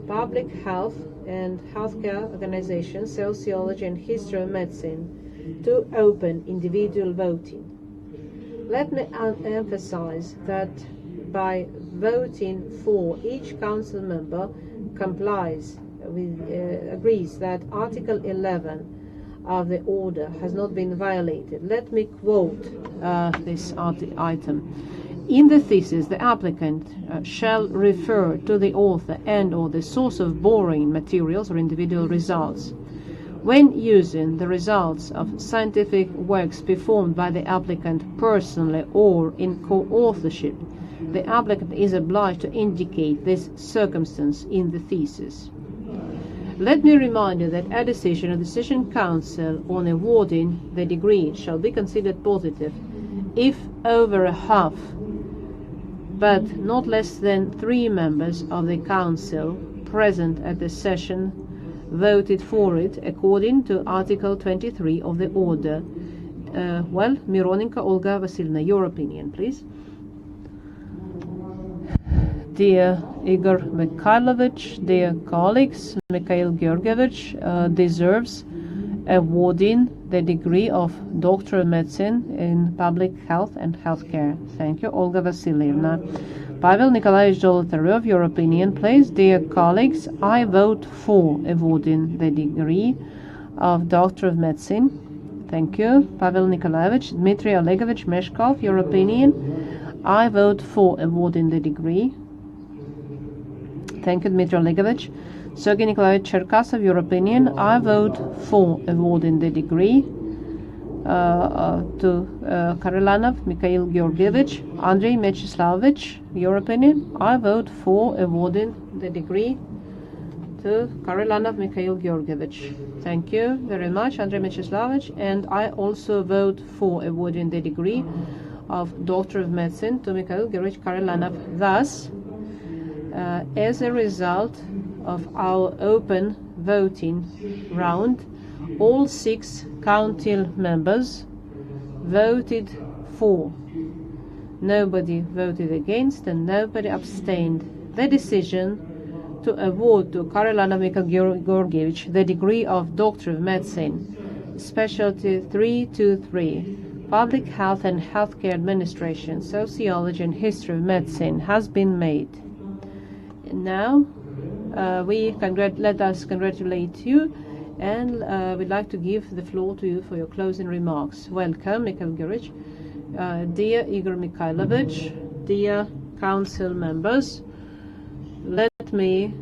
Public Health and Healthcare Organization, Sociology and History of Medicine, to open individual voting. Let me emphasize that by voting for, each council member complies with, agrees that Article 11 of the order has not been violated. Let me quote this item. In the thesis, the applicant shall refer to the author and/or the source of borrowing materials or individual results. When using the results of scientific works performed by the applicant personally or in co-authorship, the applicant is obliged to indicate this circumstance in the thesis. Let me remind you that a decision of the Decision Council on awarding the degree shall be considered positive if over a half, but not less than 3 members of the Council present at the session voted for it according to Article 23 of the order. Mironenko Olga Vasilievna, your opinion, please. Dear Igor Mikhailovich, dear colleagues, Mikhail Georgievich deserves awarding the degree of Doctor of Medicine in Public Health and Healthcare. Thank you, Olga Vasilievna. Pavel Nikolaevich Zolotaryov, your opinion, please. Dear colleagues, I vote for awarding the degree of Doctor of Medicine. Thank you, Pavel Nikolaevich. Dmitry Olegovich Meshkov, your opinion. I vote for awarding the degree. Thank you, Dmitry Olegovich. Sergei Nikolaevich Cherkasov, your opinion. I vote for awarding the degree to Karailanov Mikhail Georgievich. Andrei Mecheslavich, your opinion. I vote for awarding the degree to Karailanov Mikhail Georgievich. Thank you very much, Andrei Mecheslavich. And I also vote for awarding the degree of Doctor of Medicine to Mikhail Georgievich Karailanov. Thus, as a result of our open voting round, all 6 council members voted for. Nobody voted against and nobody abstained. The decision to award to Karailanov Mikhail Georgievich the degree of Doctor of Medicine, specialty 323, Public Health and Healthcare Administration, Sociology and History of Medicine, has been made. And now let us congratulate you, and we'd like to give the floor to you for your closing remarks. Welcome, Mikhail Georgievich. Dear Igor Mikhailovich, dear council members, let me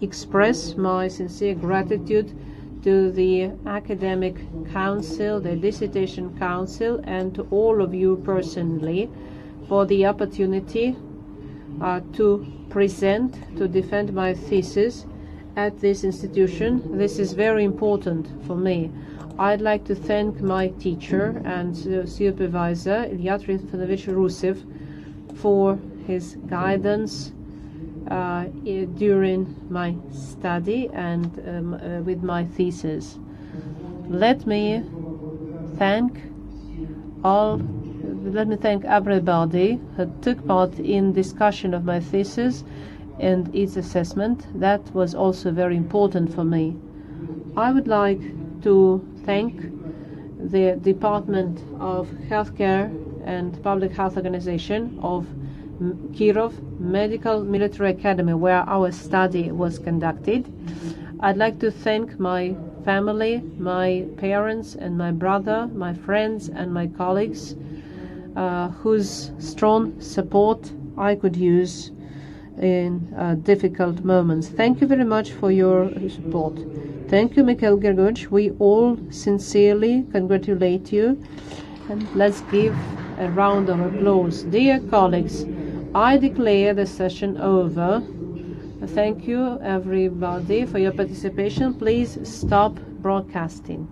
express my sincere gratitude to the Academic Council, the Dissertation Council, and to all of you personally for the opportunity to present, to defend my thesis at this institution. This is very important for me. I'd like to thank my teacher and supervisor, Ilya Trifonovich Rusev, for his guidance during my study and with my thesis. Let me thank everybody who took part in discussion of my thesis and its assessment. That was also very important for me. I would like to thank the Department of Healthcare and Public Health Organization of Kirov Medical Military Academy, where our study was conducted. I'd like to thank my family, my parents and my brother, my friends and my colleagues, whose strong support I could use in difficult moments. Thank you very much for your support. Thank you, Mikhail Georgievich. We all sincerely congratulate you, and let's give a round of applause. Dear colleagues, I declare the session over. Thank you, everybody, for your participation. Please stop broadcasting.